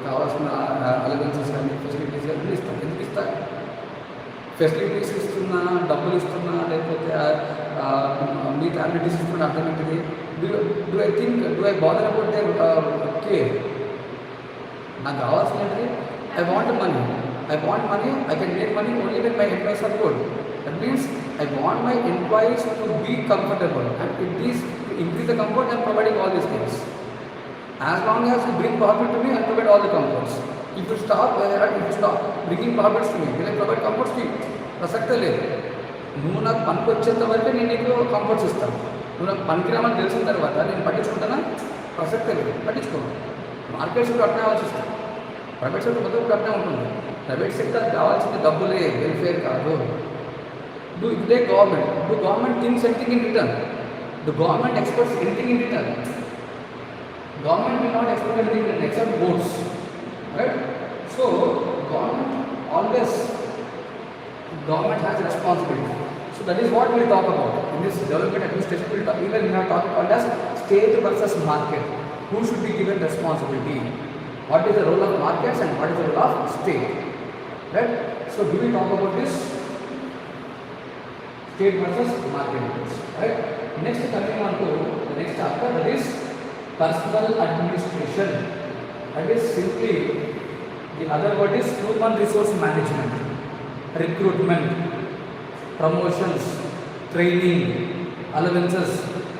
కావాల్సిన అలవెన్సెస్ కానీ ఫెసిలిటీస్ కానీ ఇస్తాను. ఎందుకు ఇస్తాను? ఫెసిలిటీస్ ఇస్తున్నా, డబ్బులు ఇస్తున్నా, లేకపోతే మీ ఫ్యామిలీస్ ఇస్తున్నా అర్థం ఏంటిది? Do I bother about their care? నాకు కావాల్సినది I want money, I can make money only when my employees are good. That means I want my employees to be comfortable and it is to increase the comfort and providing all these things. As long as you bring profit to me, I provide all the comforts. If you stop bringing profits to me, will I provide comforts to you? ప్రసక్తే లేదు. నువ్వు నాకు పనికి వచ్చేంత వరకే నేను నీకు comforts ఇస్తాను. నువ్వు పనికిరామని తెలిసిన తర్వాత నేను పట్టించుకుంటానా? ప్రసక్తే లేదు, పట్టించుకోను. మార్కెట్ సెక్టర్ అట్నే ఆలోచిస్తాను, ప్రైవేట్ సెక్టర్ మొత్తం కూడా అట్నే ఉంటుంది. ప్రైవేట్ సెక్టర్ కావాల్సింది డబ్బులే, వెల్ఫేర్ కాదు. Do if they government, do government thinks anything in return? The government expects anything in return? Government will not expect anything in return except votes, right? So government always, government has responsibility. So that is what we will talk about in this development administration. We will talk, even we have talked about as state versus market. Who should be given responsibility? What is the role of markets and what is the role of state? Right? So do we talk about this? State versus market. Right? Next, coming on to the next chapter, that is personal administration. That is simply, the other word is human resource management, recruitment, promotions, training, allowances.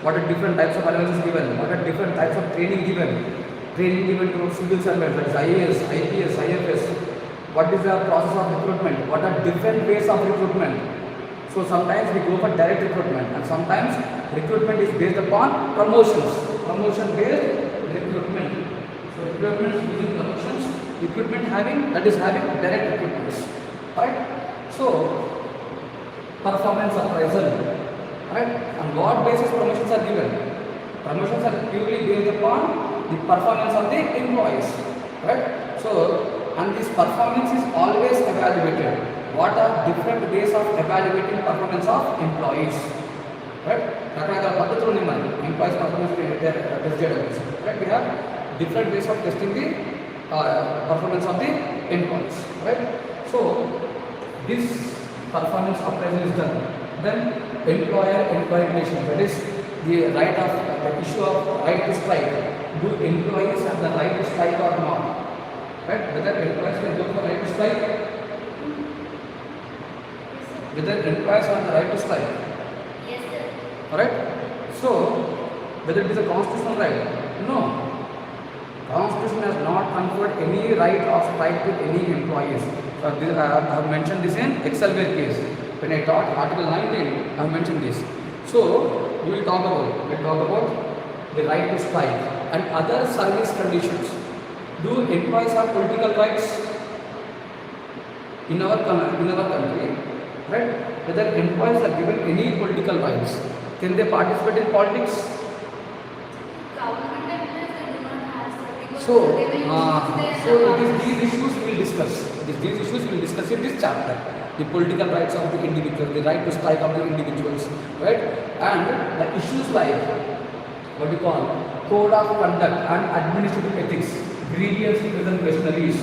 What are different types of allowances given? What are different types of training given? Training given to civil servants, that is IAS, IPS, IFS. What is the process of recruitment? What are different ways of recruitment? So sometimes we go for direct recruitment, and sometimes recruitment is based upon promotions, promotion based recruitment. So recruitment is using promotions, recruitment having, that is having direct recruitments, right? So performance appraisal, right? On what basis promotions are given? Promotions are purely based upon the performance of the employees, right? So, and this performance is always evaluated. What are different ways of evaluating performance of employees, right? రకరకాల పద్ధతులు ఉన్నాయి మనకి employees performance test చేయడానికి, right? We have different ways of testing the performance of the employees, right? So this performance appraisal is done. Then employer-employee relation, that is the right of the issue of right to strike. Do employees have the right to strike or not? Right? Whether employees can go for right to strike? Whether employees have the right to strike? Yes, sir. Alright? So whether it is a constitutional right? No. Constitution has not conferred any right of strike to any employees. I have mentioned this in Excelware case. When I taught Article 19, I have mentioned this. So we will talk about the right to strike and other service conditions. Do employees have political rights in our country? Right? Whether employees are given any political rights? Can they participate in politics? Government employees they do not have, sir, because So, they will use their so it is these issues we will discuss. These issues we will discuss in this chapter. The political rights of the individual, the right to strike of the individuals, right? And the issues like what we call code of conduct and administrative ethics, grievance representaries.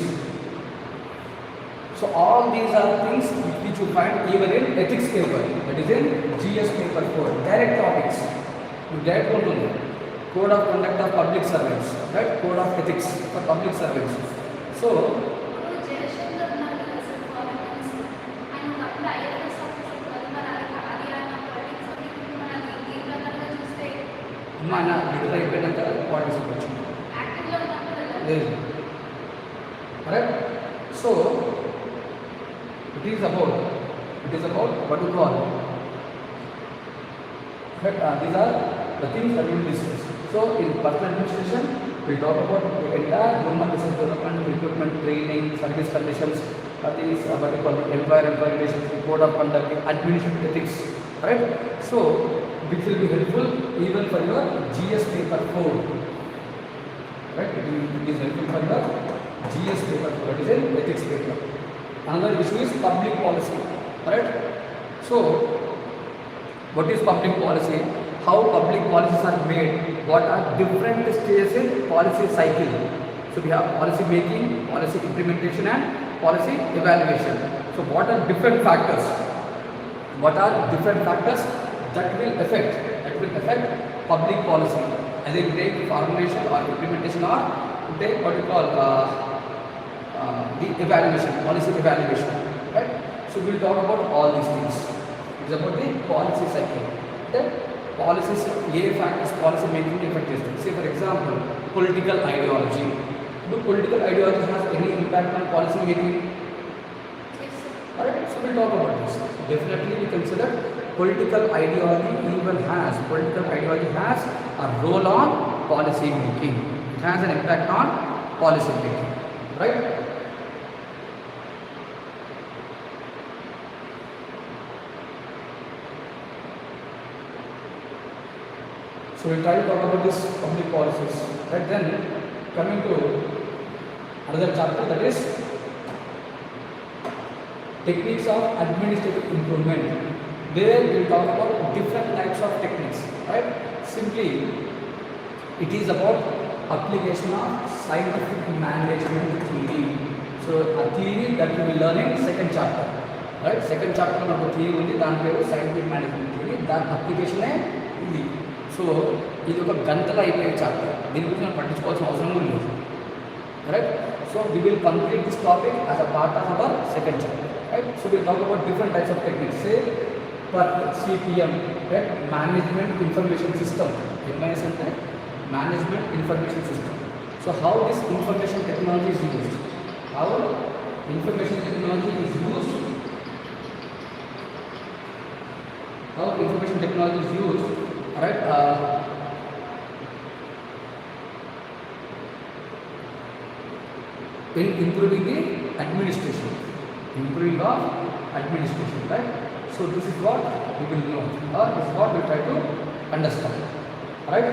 So all these are things which you find even in ethics paper, that is in GS paper 4, direct topics. You direct one only. Code of conduct of public servants, right? Code of ethics for public servants. So Jayashankar ఉన్నారు కదా sir, foreign minister, ఆయన ఒకప్పుడు IAS officer కదా, మరి అది ఆయన politics ఇప్పుడు మనకి ఈ ప్రకారంగా చూస్తే మన విడుదల అయిపోయినాక పాలిటిక్స్ వచ్చింది యాక్టివ్లో ఉన్నప్పుడు కదా. లేదు, right? So it is about what you call, but these are the things that we will discuss. So in personal administration we talk about the entire human resource development, recruitment, training, service conditions, these what you call employer-employee relations, code of conduct, administrative ethics, right? So which will be helpful even for your GS paper 4, right? It is helpful for your GS paper 4, that is an ethics paper. Another issue is public policy, right? So what is public policy? How public policies are made? What are different stages in policy cycle? So we have policy making, policy implementation and policy evaluation. So what are different factors? What are different factors that will affect public policy? Either you take formulation or implementation, or you take what you call the evaluation, policy evaluation, right? So we will talk about all these things. It is about the policy cycle. Then policies, A factors, policy making effect is. Say for example, political ideology. Do political ideology has any impact on policy making? Yes, sir. Alright, so we'll talk about this. Definitely we consider political ideology has a role on policy making. It has an impact on policy making, right? So we'll try to talk about this public policies. Right, then coming to another chapter, that is techniques of administrative improvement. There we'll talk about different types of techniques. Right? Simply, it is about application of scientific management theory. So a theory that we will learn in second chapter. Right? Second chapter of theory only, scientific management theory. That application is easy. So ఇది ఒక గంటలో అయిపోయే chapter, దీని గురించి మనం పట్టించుకోవాల్సిన అవసరం కూడా లేదు. Right? So we will complete this topic as a part of our second chapter. Right? So will talk about different types of techniques. Say for CPM, right, management information system. MIS అంటే management information system. So how this information technology is used, how information technology is used, how information technology is used, right, in improving the administration, improving of administration, right? So this is what we will know, or this is what we try to understand, right?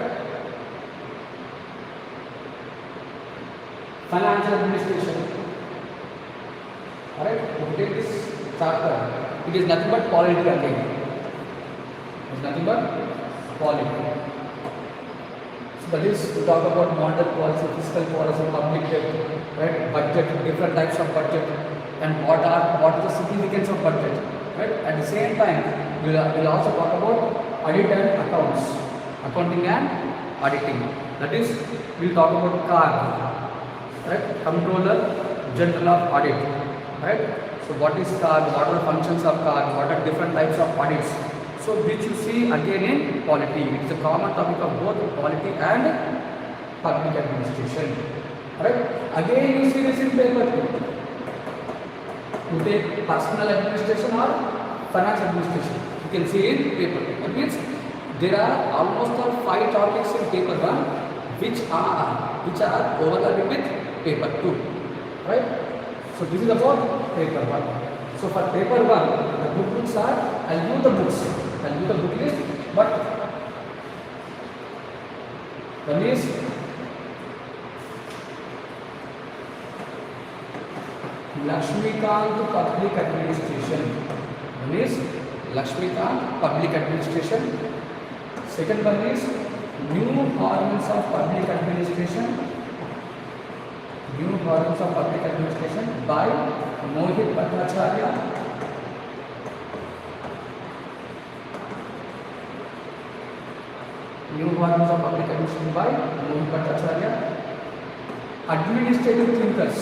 Financial administration, alright. If you take this chapter, it is nothing but polity again. It's nothing but polity. So that is to talk about monetary policy, fiscal policy, public debt, right? Budget, different types of budget, and what is the significance of budget, right? At the same time, we'll also talk about audit and accounts, accounting and auditing. That is, we'll talk about CAG, right? Controller General of Audit, right? So what is CAG? What are the functions of CAG? What are different types of audits? So which you see again in polity. It is a common topic of both polity and public administration. Right? Again you see this in paper 2. You take personal administration or finance administration. You can see in paper 2. That means there are almost all 5 topics in paper 1 which are overlapping with paper 2. Right? So this is about paper 1. So for paper 1, the books are, I'll give the books. I'll give the book list, but one is Lakshmikant Public Administration. One is Lakshmikant Public Administration. Second one is New Hormones of Public Administration. New Hormones of Public Administration by Mohit Bhattacharya. New Hormones of Public Administration by Mohit Bhattacharya. Administrative Thinkers.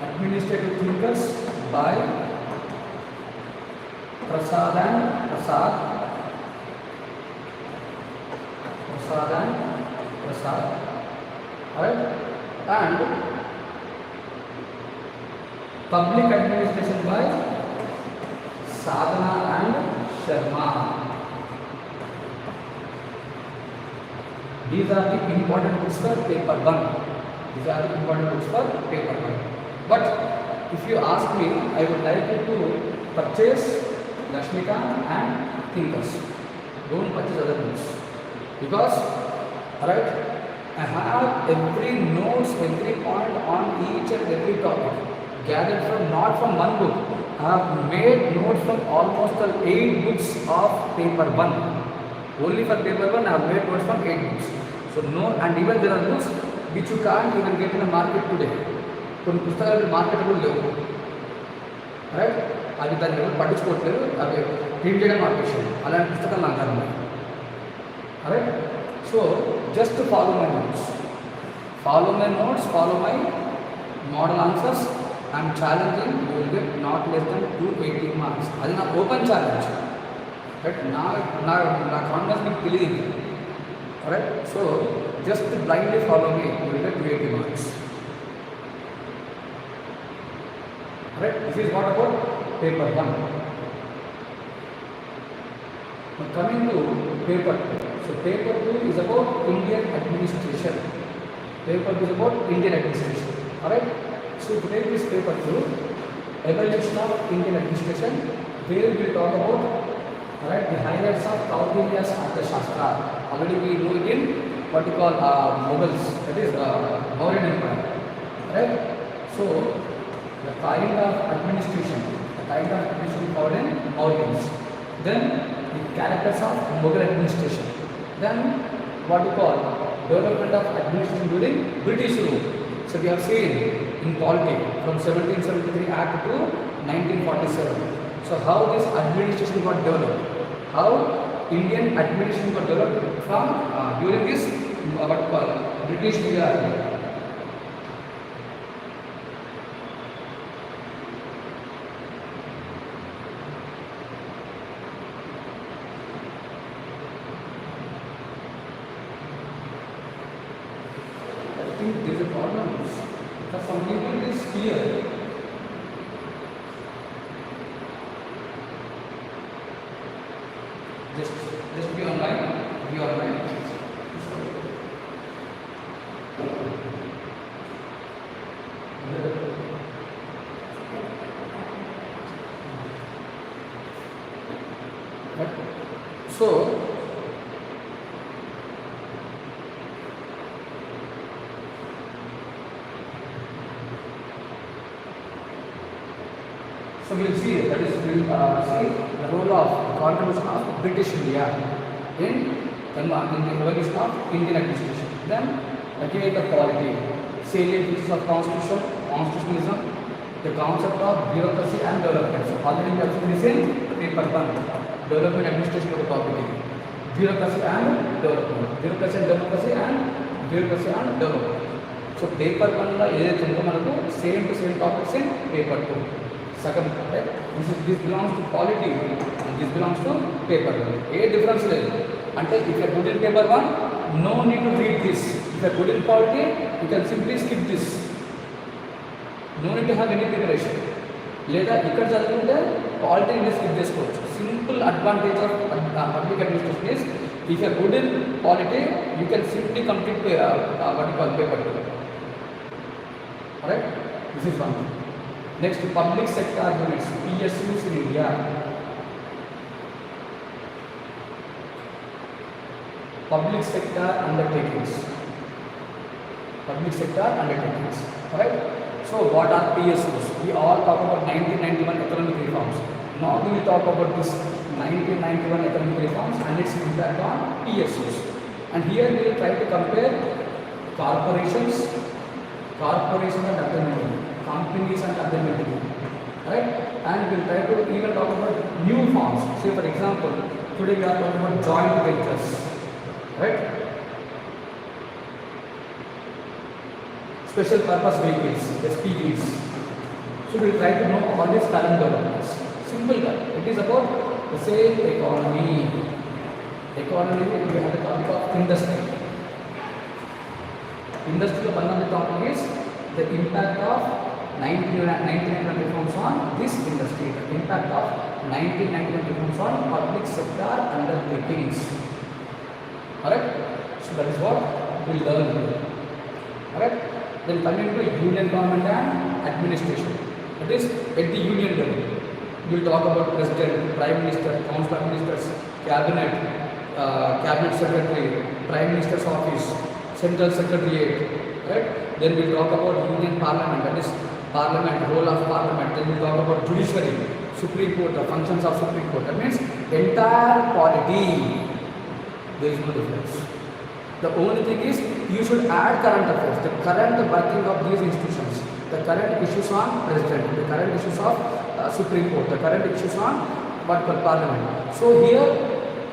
Administrative Thinkers by Prasad. Alright? And Public Administration by Sadhana and Sharma. These are the important books for paper 1. These are the important books for paper 1. But if you ask me, I would like you to purchase Lakshmikant and Thinkers. Don't purchase other books. Because, alright, I have every notes, every point on each and every topic gathered from, not from one book. I have made notes from almost 8 books of paper 1. Only for paper 1 I have made notes from 8 books. So no, and even there are books which you can't even get in the market today. కొన్ని పుస్తకాలు marketable లేవు. Right? అది దాన్ని ఎవరు పట్టించుకోవట్లేదు, అవి print చేయడం ఆపేసాను. అలాంటి పుస్తకాలు నాకు ఉన్నాయి. Right? So just follow my notes, follow my notes, follow my model answers. I am challenging, you will get not less than 280 marks. అది నా ఓపెన్ ఛాలెంజ్. రైట్? నా కాన్ఫిడెన్స్ మీకు తెలియదు. Right? So just blindly follow me, you will get 280 marks. Right? This is what about paper 1. Now coming to paper 2. So paper 2 is about Indian administration. Paper 2 is about Indian administration. Alright. So to take this paper 2, evolution of Indian administration, where we will talk about the highlights of Kakatiya's Shastra. Already we know it in what we call Mughals, that is Mauryan Empire. Right? So the kind of administration followed in Mauryans. Then the characters of Mughal administration. Then what we call development of administration during British rule. So we have seen in polity from 1773 Act to 1947. So how this administration got developed? How Indian administration got developed from during this what we call British era. I think there is a problem. For some people it is clear. Just be online. Be online. So we will see that is we will see the role of contribution of British India in the evolution of Indian administration. Then again the polity, salient features of constitutionalism, the concept of bureaucracy and development. So already we have seen this in paper 1, development administration of the topic. Bureaucracy and development. Bureaucracy and development. So paper 1 la ఏదైతే ఉందో మనకు same to same topics in paper 2. Second, right? This belongs to polity and this belongs to paper 1. A difference లేదు. అంటే if you are good in paper 1, no need to read this. If you are good in polity, you can simply skip this. No need to have any preparation. లేదా ఇక్కడ చదువుకుంటే polity అనేది skip చేసుకోవచ్చు. Simple advantage of public administration is if you are good in polity you can simply complete what you call paper 2. Right, this is one. Next public sector units PSUs in India. Public sector undertakings. Right? So what are PSUs? We all talk about 1991 economic reforms. Now we will talk about this 1991 economic reforms and its impact on PSUs. And here we will try to compare corporations and alternative, companies and alternative. Right? And we will try to even talk about new forms. Say for example, today we are talking about joint ventures. Right? Special purpose vehicles, SPVs. So we will try to know all these current developments. Simple guy. It is about the same economy. Economy, we have the topic of industry. Industry, one of the topic is the impact of 1991 reforms on this industry. The impact of 1991 reforms on public sector undertakings. Alright? So that is what we will learn here. Alright? Then coming to union government and administration. That is at the union level. We will talk about president, prime minister, council of ministers, cabinet, cabinet secretary, prime minister's office, central secretariat. Right? Then we will talk about union parliament. That is parliament, role of parliament. Then we will talk about judiciary, Supreme Court, the functions of Supreme Court. That means entire polity. There is no difference. The only thing is you should add current affairs, the current working of these institutions, the current issues on president, the current issues of Supreme Court, the current issues on what called parliament. So here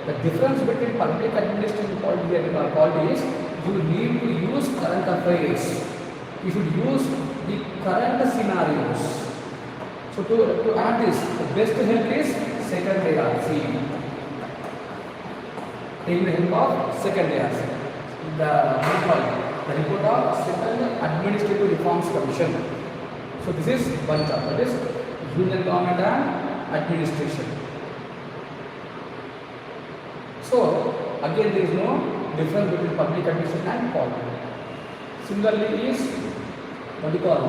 the difference between public administration polity and polity is you need to use current affairs. You should use the current scenarios. So to add this, the best help is second ARC. Taking the help of second ARC. The report of Second Administrative Reforms Commission. So this is one chapter. That is union government and administration. So again there is no difference between public administration and polity. Similarly is what do you call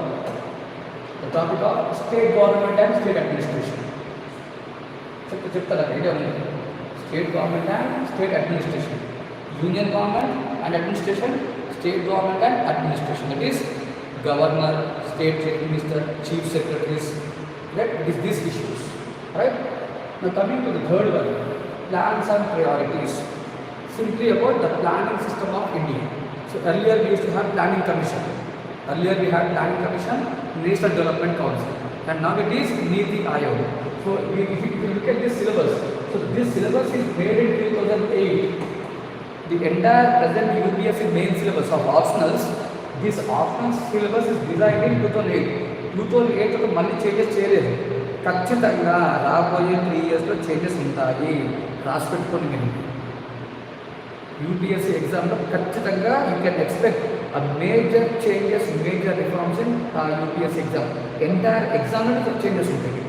the topic of state government and state administration. చెప్తారా idea ఉంది state government and state administration union government and administration state government and administration that is governor state chief minister chief secretaries right it is these issues right now coming to the third one plans and priorities simply about the planning system of India. So earlier we used to have planning commission, earlier we had planning commission, national development council, and now it is Niti Aayog. So if you look at this syllabus, so this syllabus is made in 2008. The entire present UPSC main syllabus of optionals, this optional syllabus is designed in 2008. 2008 మళ్ళీ changes చేయలేదు. ఖచ్చితంగా రాబోయే 3 yearsలో changes ఉంటాయి, రాసి పెట్టుకొని మీరు UPSC ఎగ్జామ్లో ఖచ్చితంగా you can expect a major changes, major reforms in UPSC exam. Entire ఎగ్జామ్లో చేంజెస్ ఉంటాయి.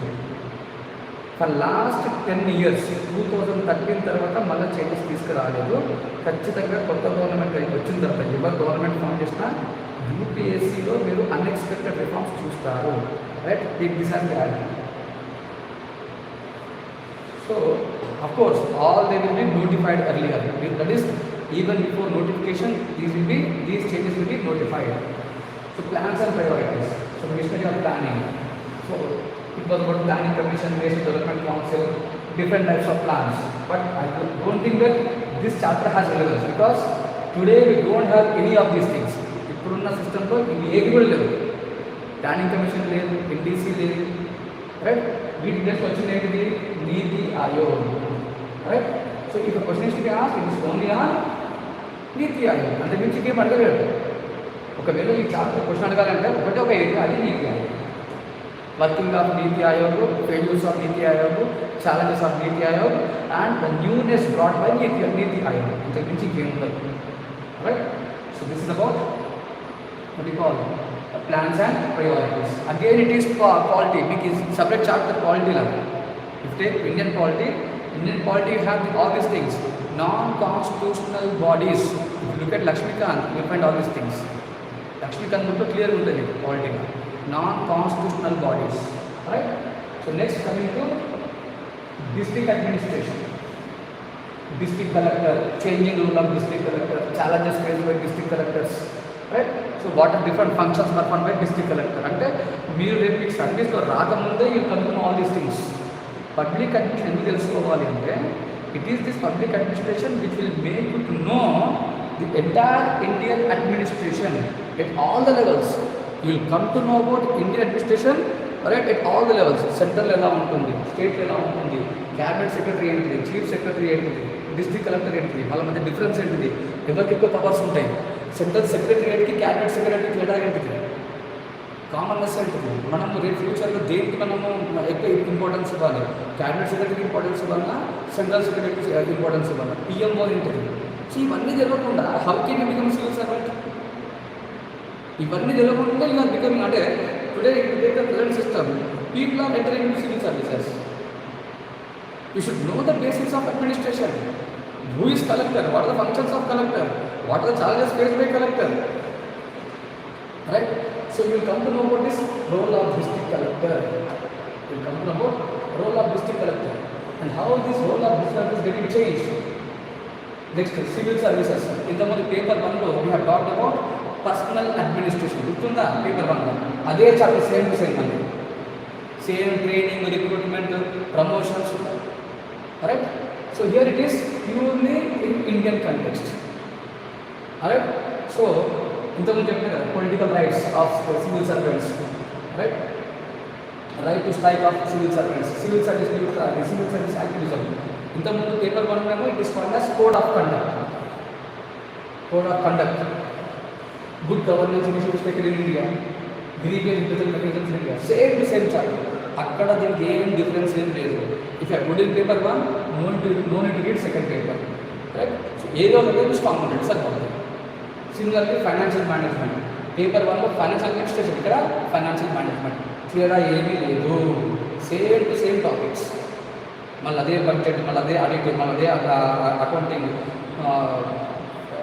ఫర్ లాస్ట్ 10 years 2013 తర్వాత మళ్ళీ చేంజెస్ తీసుకురాలేదు. ఖచ్చితంగా కొత్త గవర్నమెంట్ వచ్చిన తర్వాత ఎవరు గవర్నమెంట్ ఫామ్ చేసినా యూపీఎస్సీలో మీరు అన్ఎక్స్పెక్టెడ్ రిఫార్మ్స్ చూస్తారు. Right, take this as guarantee. So of course all they will be notified earlier, that is even before notification these changes will be notified. So plans and priorities. So Ministry of Planning, so it was about planning commission, national development council, different types of plans, but I don't think that this chapter has relevance because today we don't have any of these things. ఇప్పుడున్న సిస్టంలో ఇవి ఏవి కూడా లేవు. Planning commission లేదు, NDC లేదు, right. వీటి next వచ్చింది ఏంటిది, నీతి ఆయోగ్, రైట్. సో ఇక క్వశ్చన్ ఇస్ ఓన్లీ ఆన్ నీతి ఆయోగ్, అంటే మించి ఇంకేం అడగలేడు. ఒకవేళ ఈ చాప్టర్ క్వశ్చన్ అడగాలంటే ఒకటే ఒక ఏరియా, అది నీతి Aayog. Working of NITI Aayog, failures of NITI Aayog, challenges of NITI Aayog and the newness brought by నీతి ఆయోగ్. ఇంతకు మించి ఇంకేం ఉండదు, right. So this is about what you call plans and priorities. Again it is polity, because separate chapter polity level. If you take Indian polity you have all these things, non-constitutional bodies. If you look at Lakshmikant you will find all these things. Lakshmikant also clear ఉంటుంది polity, non-constitutional bodies, right. So next coming to district administration, district collector, changing role of district collector, challenges faced by district collectors, right. So what are different functions performed by district collector? అంటే మీరు రేపు మీకు సర్వీస్లో రాకముందే you come to know all these things. Public administration ఎందుకు తెలుసుకోవాలి అంటే it is this public administration which will make you to know the entire Indian administration at all the levels. You will come to know about Indian administration, right, at all the levels. Central ఎలా ఉంటుంది, state ఎలా ఉంటుంది, cabinet secretary ఏంటిది, chief secretary ఏంటిది, district collector ఏంటిది, వాళ్ళ మధ్య difference ఏంటిది, ఎవరికి ఎక్కువ పవర్స్ ఉంటాయి, సెంట్రల్ సెక్రటరీకి క్యాబినెట్ సెక్రటరీకి తేడా ఏంటిది, కామన్నెస్ ఏంటిది, మనము రేపు ఫ్యూచర్లో దేనికి మనము ఎక్కువ ఇంపార్టెన్స్ ఇవ్వాలి, క్యాబినెట్ సెక్రటరీకి ఇంపార్టెన్స్ ఇవ్వాలా, సెంట్రల్ సెక్రటరీకి ఇంపార్టెన్స్ ఇవ్వాలా, పిఎంఓ ఏంటిది. సో ఇవన్నీ తెలియకుండా how can you become civil servant? ఇవన్నీ తెలియకుండా యూ ఆర్ బికమింగ్, అంటే today the present system people are entering in civil services. You should know the basics of administration. Who is collector? What are the functions of collector? What are the challenges faced by collector? Right? So you will come to know about this role of district collector. You will come to know about role of district collector and how this role of district collector is getting changed. Next, civil services. In the paper 1 we have talked about personal administration. Guttunda paper 1. Adhe chapter same to same mali. Same training, recruitment, promotions. Right? So here it is purely in Indian context. Alright. So ఇంతకుముందు చెప్పిన కదా political rights of civil servants, right, right to strike of civil servants, civil service neutrality, civil service activism. ఇంతకుముందు paper 1 ఏమో it is called as code of conduct, code of conduct, good governance initiatives taken in India, grievous represent mechanisms in India. Same to same chapter. అక్కడ దీనికి ఏం difference ఏం లేదు. If you good in paper 1 no need to read second paper, right. So ఏదో ఒకటి strong ఉంటుంది సరిపోతుంది. Similarly financial management, paper 1లో ఫైనాన్షియల్ అడ్మినిస్ట్రేషన్, ఇక్కడ ఫైనాన్షియల్ మేనేజ్మెంట్. తేడా ఏమీ లేదు, సేమ్ టు సేమ్ టాపిక్స్. మళ్ళీ అదే బడ్జెట్, మళ్ళీ అదే ఆడిట్, మళ్ళీ అదే అకౌంటింగ్,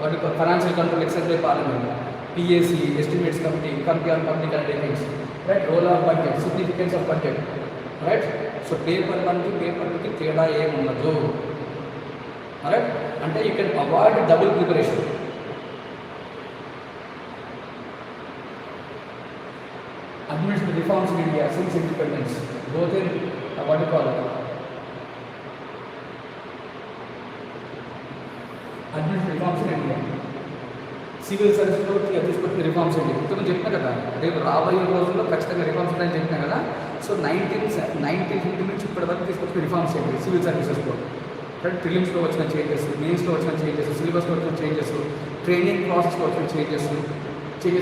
వాటి financial control, excise parliament, PSC, estimates committee, committee on public undertakings, right, role of budget, significance of budget, right. So paper 1కి పేపర్ 2కి తేడా ఏముండదు, రైట్. అంటే you can avoid double preparation. Administrative reforms in India since independence, both in what you call administrative reforms in India. Civil సర్వీస్లో తీసుకొచ్చిన reforms ఏంటి ఇంతకుముందు చెప్పినా కదా, రేపు రాబోయే రోజుల్లో ఖచ్చితంగా రిఫార్మ్స్ ఉంటాయని చెప్పినా కదా. సో 1950 నుంచి ఇప్పటి వరకు తీసుకొచ్చిన రిఫార్మ్స్ ఏంటి సివిల్ సర్వీసెస్లో, ప్రిలిమ్స్లో వచ్చిన చేంజెస్, మెయిన్స్లో వచ్చిన చేంజెస్, సిలబస్లో వచ్చిన చేంజెస్, ట్రైనింగ్ ప్రాసెస్లో వచ్చిన changes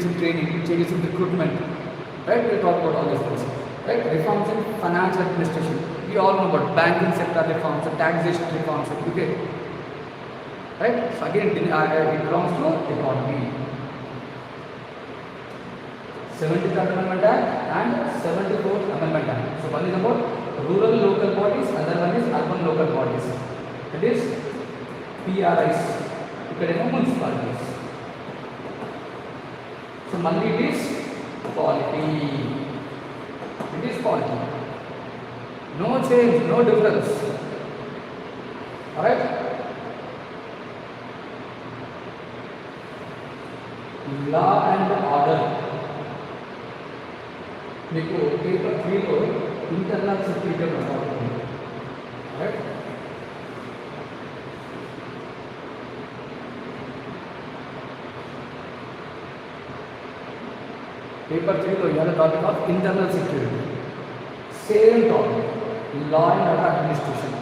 in training, changes in recruitment, right. We'll talk about all these things, right. Reforms in financial administration, we all know about banking sector reforms, taxation reforms, okay, right. So again it belongs to economy. 73rd Amendment Act and 74th Amendment Act. So one is about rural local bodies, other one is urban local bodies. It is PRIs, ikkademo municipalities. So mali it is quality. It is quality. No change, no difference. Alright? Law and order. మీకు paper 3లో internal security ఉంటుంది, రైట్. Paper 3లో ఇవాళ topic of internal security, same topic, law and order administration,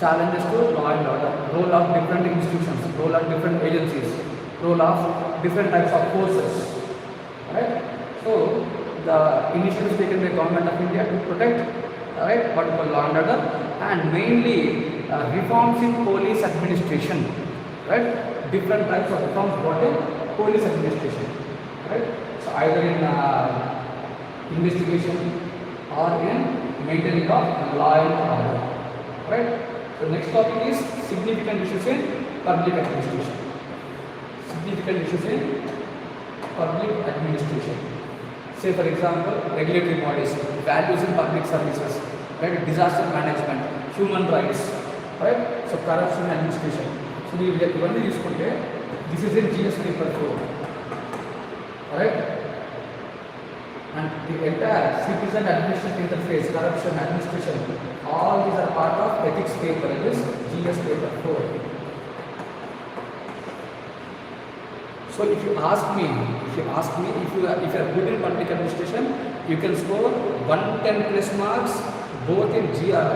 challenges to law and order, role of different institutions, role of different agencies, role of different types of forces, right. So the initiatives taken by government of India to protect, right, what we call law and order, and mainly reforms in police administration, right. Different types of reforms brought in police administration, right. So either in investigation or in maintaining of law and order, right. So next topic is significant issues in public administration. Significant issues in public administration. Say for example, regulatory bodies, values in public services, right? Disaster management, human rights, right? So corruption administration. So we will only use this is in GS paper 4, right? And the entire citizen administration interface, corruption administration, all these are part of ethics paper. It is GS paper 4. So if you ask me, if you are good in public administration, you can score 110 plus marks both in GS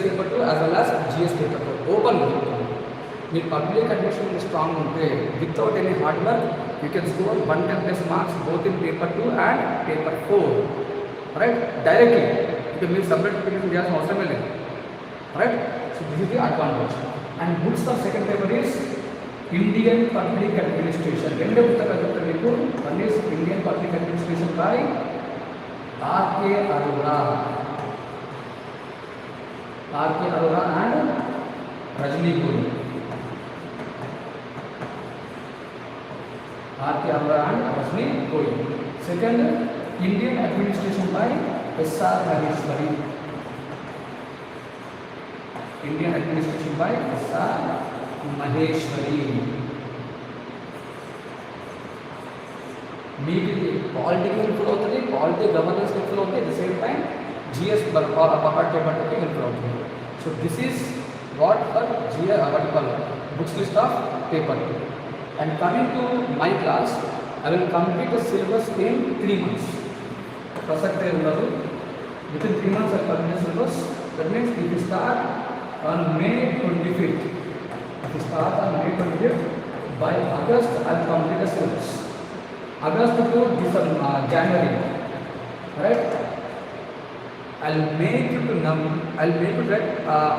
paper 2 as well as GS paper 4. Open. Your public administration is strong without any hard work, you can score 110 plus marks both in paper 2 and paper 4. Right? Directly. You can make separate application also, right? So this is the advantage. And books for second paper is Indian Public Administration. Rende puttakalu cheptanu meeku. One is Indian Public Administration by R.K. Arora and Rajni Guru. R.K. Arora and Rajni Guru. Second, Indian Administration by S.R. Maheshwari. Indian Administration by S.R. Maheshwari. మీకు political helpful అవుతుంది, polity governance helpful అవుతుంది, at the same time GS పహాడ్ పేపర్కి helpful అవుతుంది. So this is what for books list of paper. And coming to my class, I will complete the syllabus in 3 months. ప్రసక్తే ఉండదు. Within 3 months I complete syllabus. That means if you start on May 25th, if you start on May 25th, by August I'll complete the syllabus. August to January, right? I'll make you to write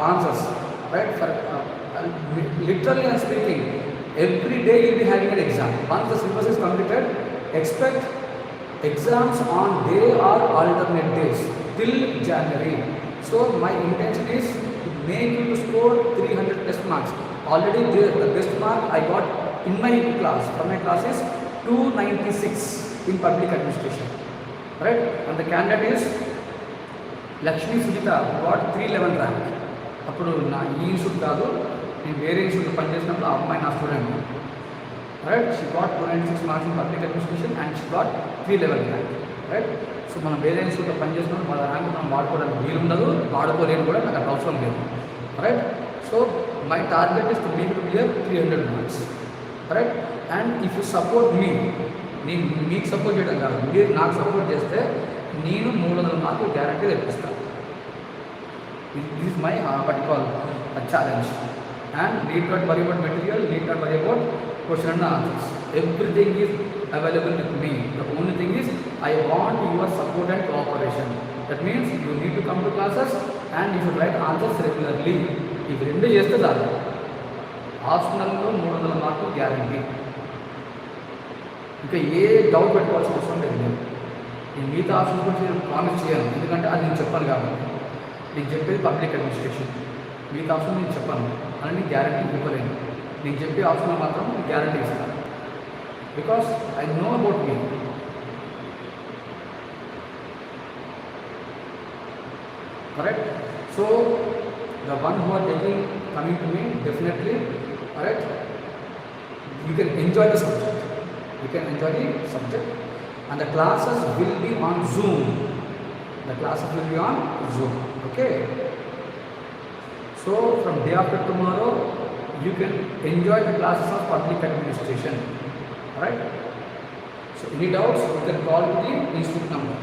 answers, right? For literally I'm speaking, every day you'll be having an exam. Once the syllabus is completed, expect exams on day or alternate days till January. So my intention is to make you to score 300 plus marks. Already the best mark I got in my class, from my class is 296 in public administration. Right? And the candidate is Lakshmi Sujita, who got 311 rank. అప్పుడు నా ఈ institute కాదు, నేను వేరే ఇన్స్టిట్యూట్లో పనిచేసినప్పుడు ఆ అమ్మాయి నా student. Right, she got 296 marks in public administration and she got 311 rank. Right, so మనం వేరే ఇన్స్టిట్యూట్లో పనిచేసినప్పుడు వాళ్ళ ర్యాంక్ మనం వాడుకోవడానికి వీలు ఉండదు, వాడుకోలేని కూడా నాకు అంత అవసరం లేదు. Right, so my target is to make to clear 300 marks. Right, and if you support me, నేను మీకు సపోర్ట్ చేయడం కాదు, మీరు నాకు సపోర్ట్ చేస్తే నేను 300 మార్కులు గ్యారంటీ తెప్పిస్తాను. This is my what you call a challenge. And need not worry about material, need not worry about question and answers. Everything is available with me. The only thing is I want your support and cooperation. That means you need to come to classes and you should write answers regularly. If you do just that, ఆప్షనల్లో 300 మార్కులు guarantee. ఇంకా ఏ doubt పెట్టుకోవాల్సిన అవసరం లేదు. నేను మిగతా options గురించి నేను promise చేయను, ఎందుకంటే అది నేను చెప్పాను కాబట్టి. నేను చెప్పేది పబ్లిక్ అడ్మినిస్ట్రేషన్, మిగతా ఆప్షన్ నేను చెప్పాను, అని నేను గ్యారంటీ ఇవ్వలేను. నేను చెప్పే ఆప్షన్లో మాత్రం నేను గ్యారంటీ ఇస్తాను, because I know about me. Correct, so the one who are coming to me, definitely, alright, you can enjoy the subject, and the classes will be on Zoom. Okay, so from day after tomorrow you can enjoy the classes of public administration. Alright, so any doubts you can call to the institute number.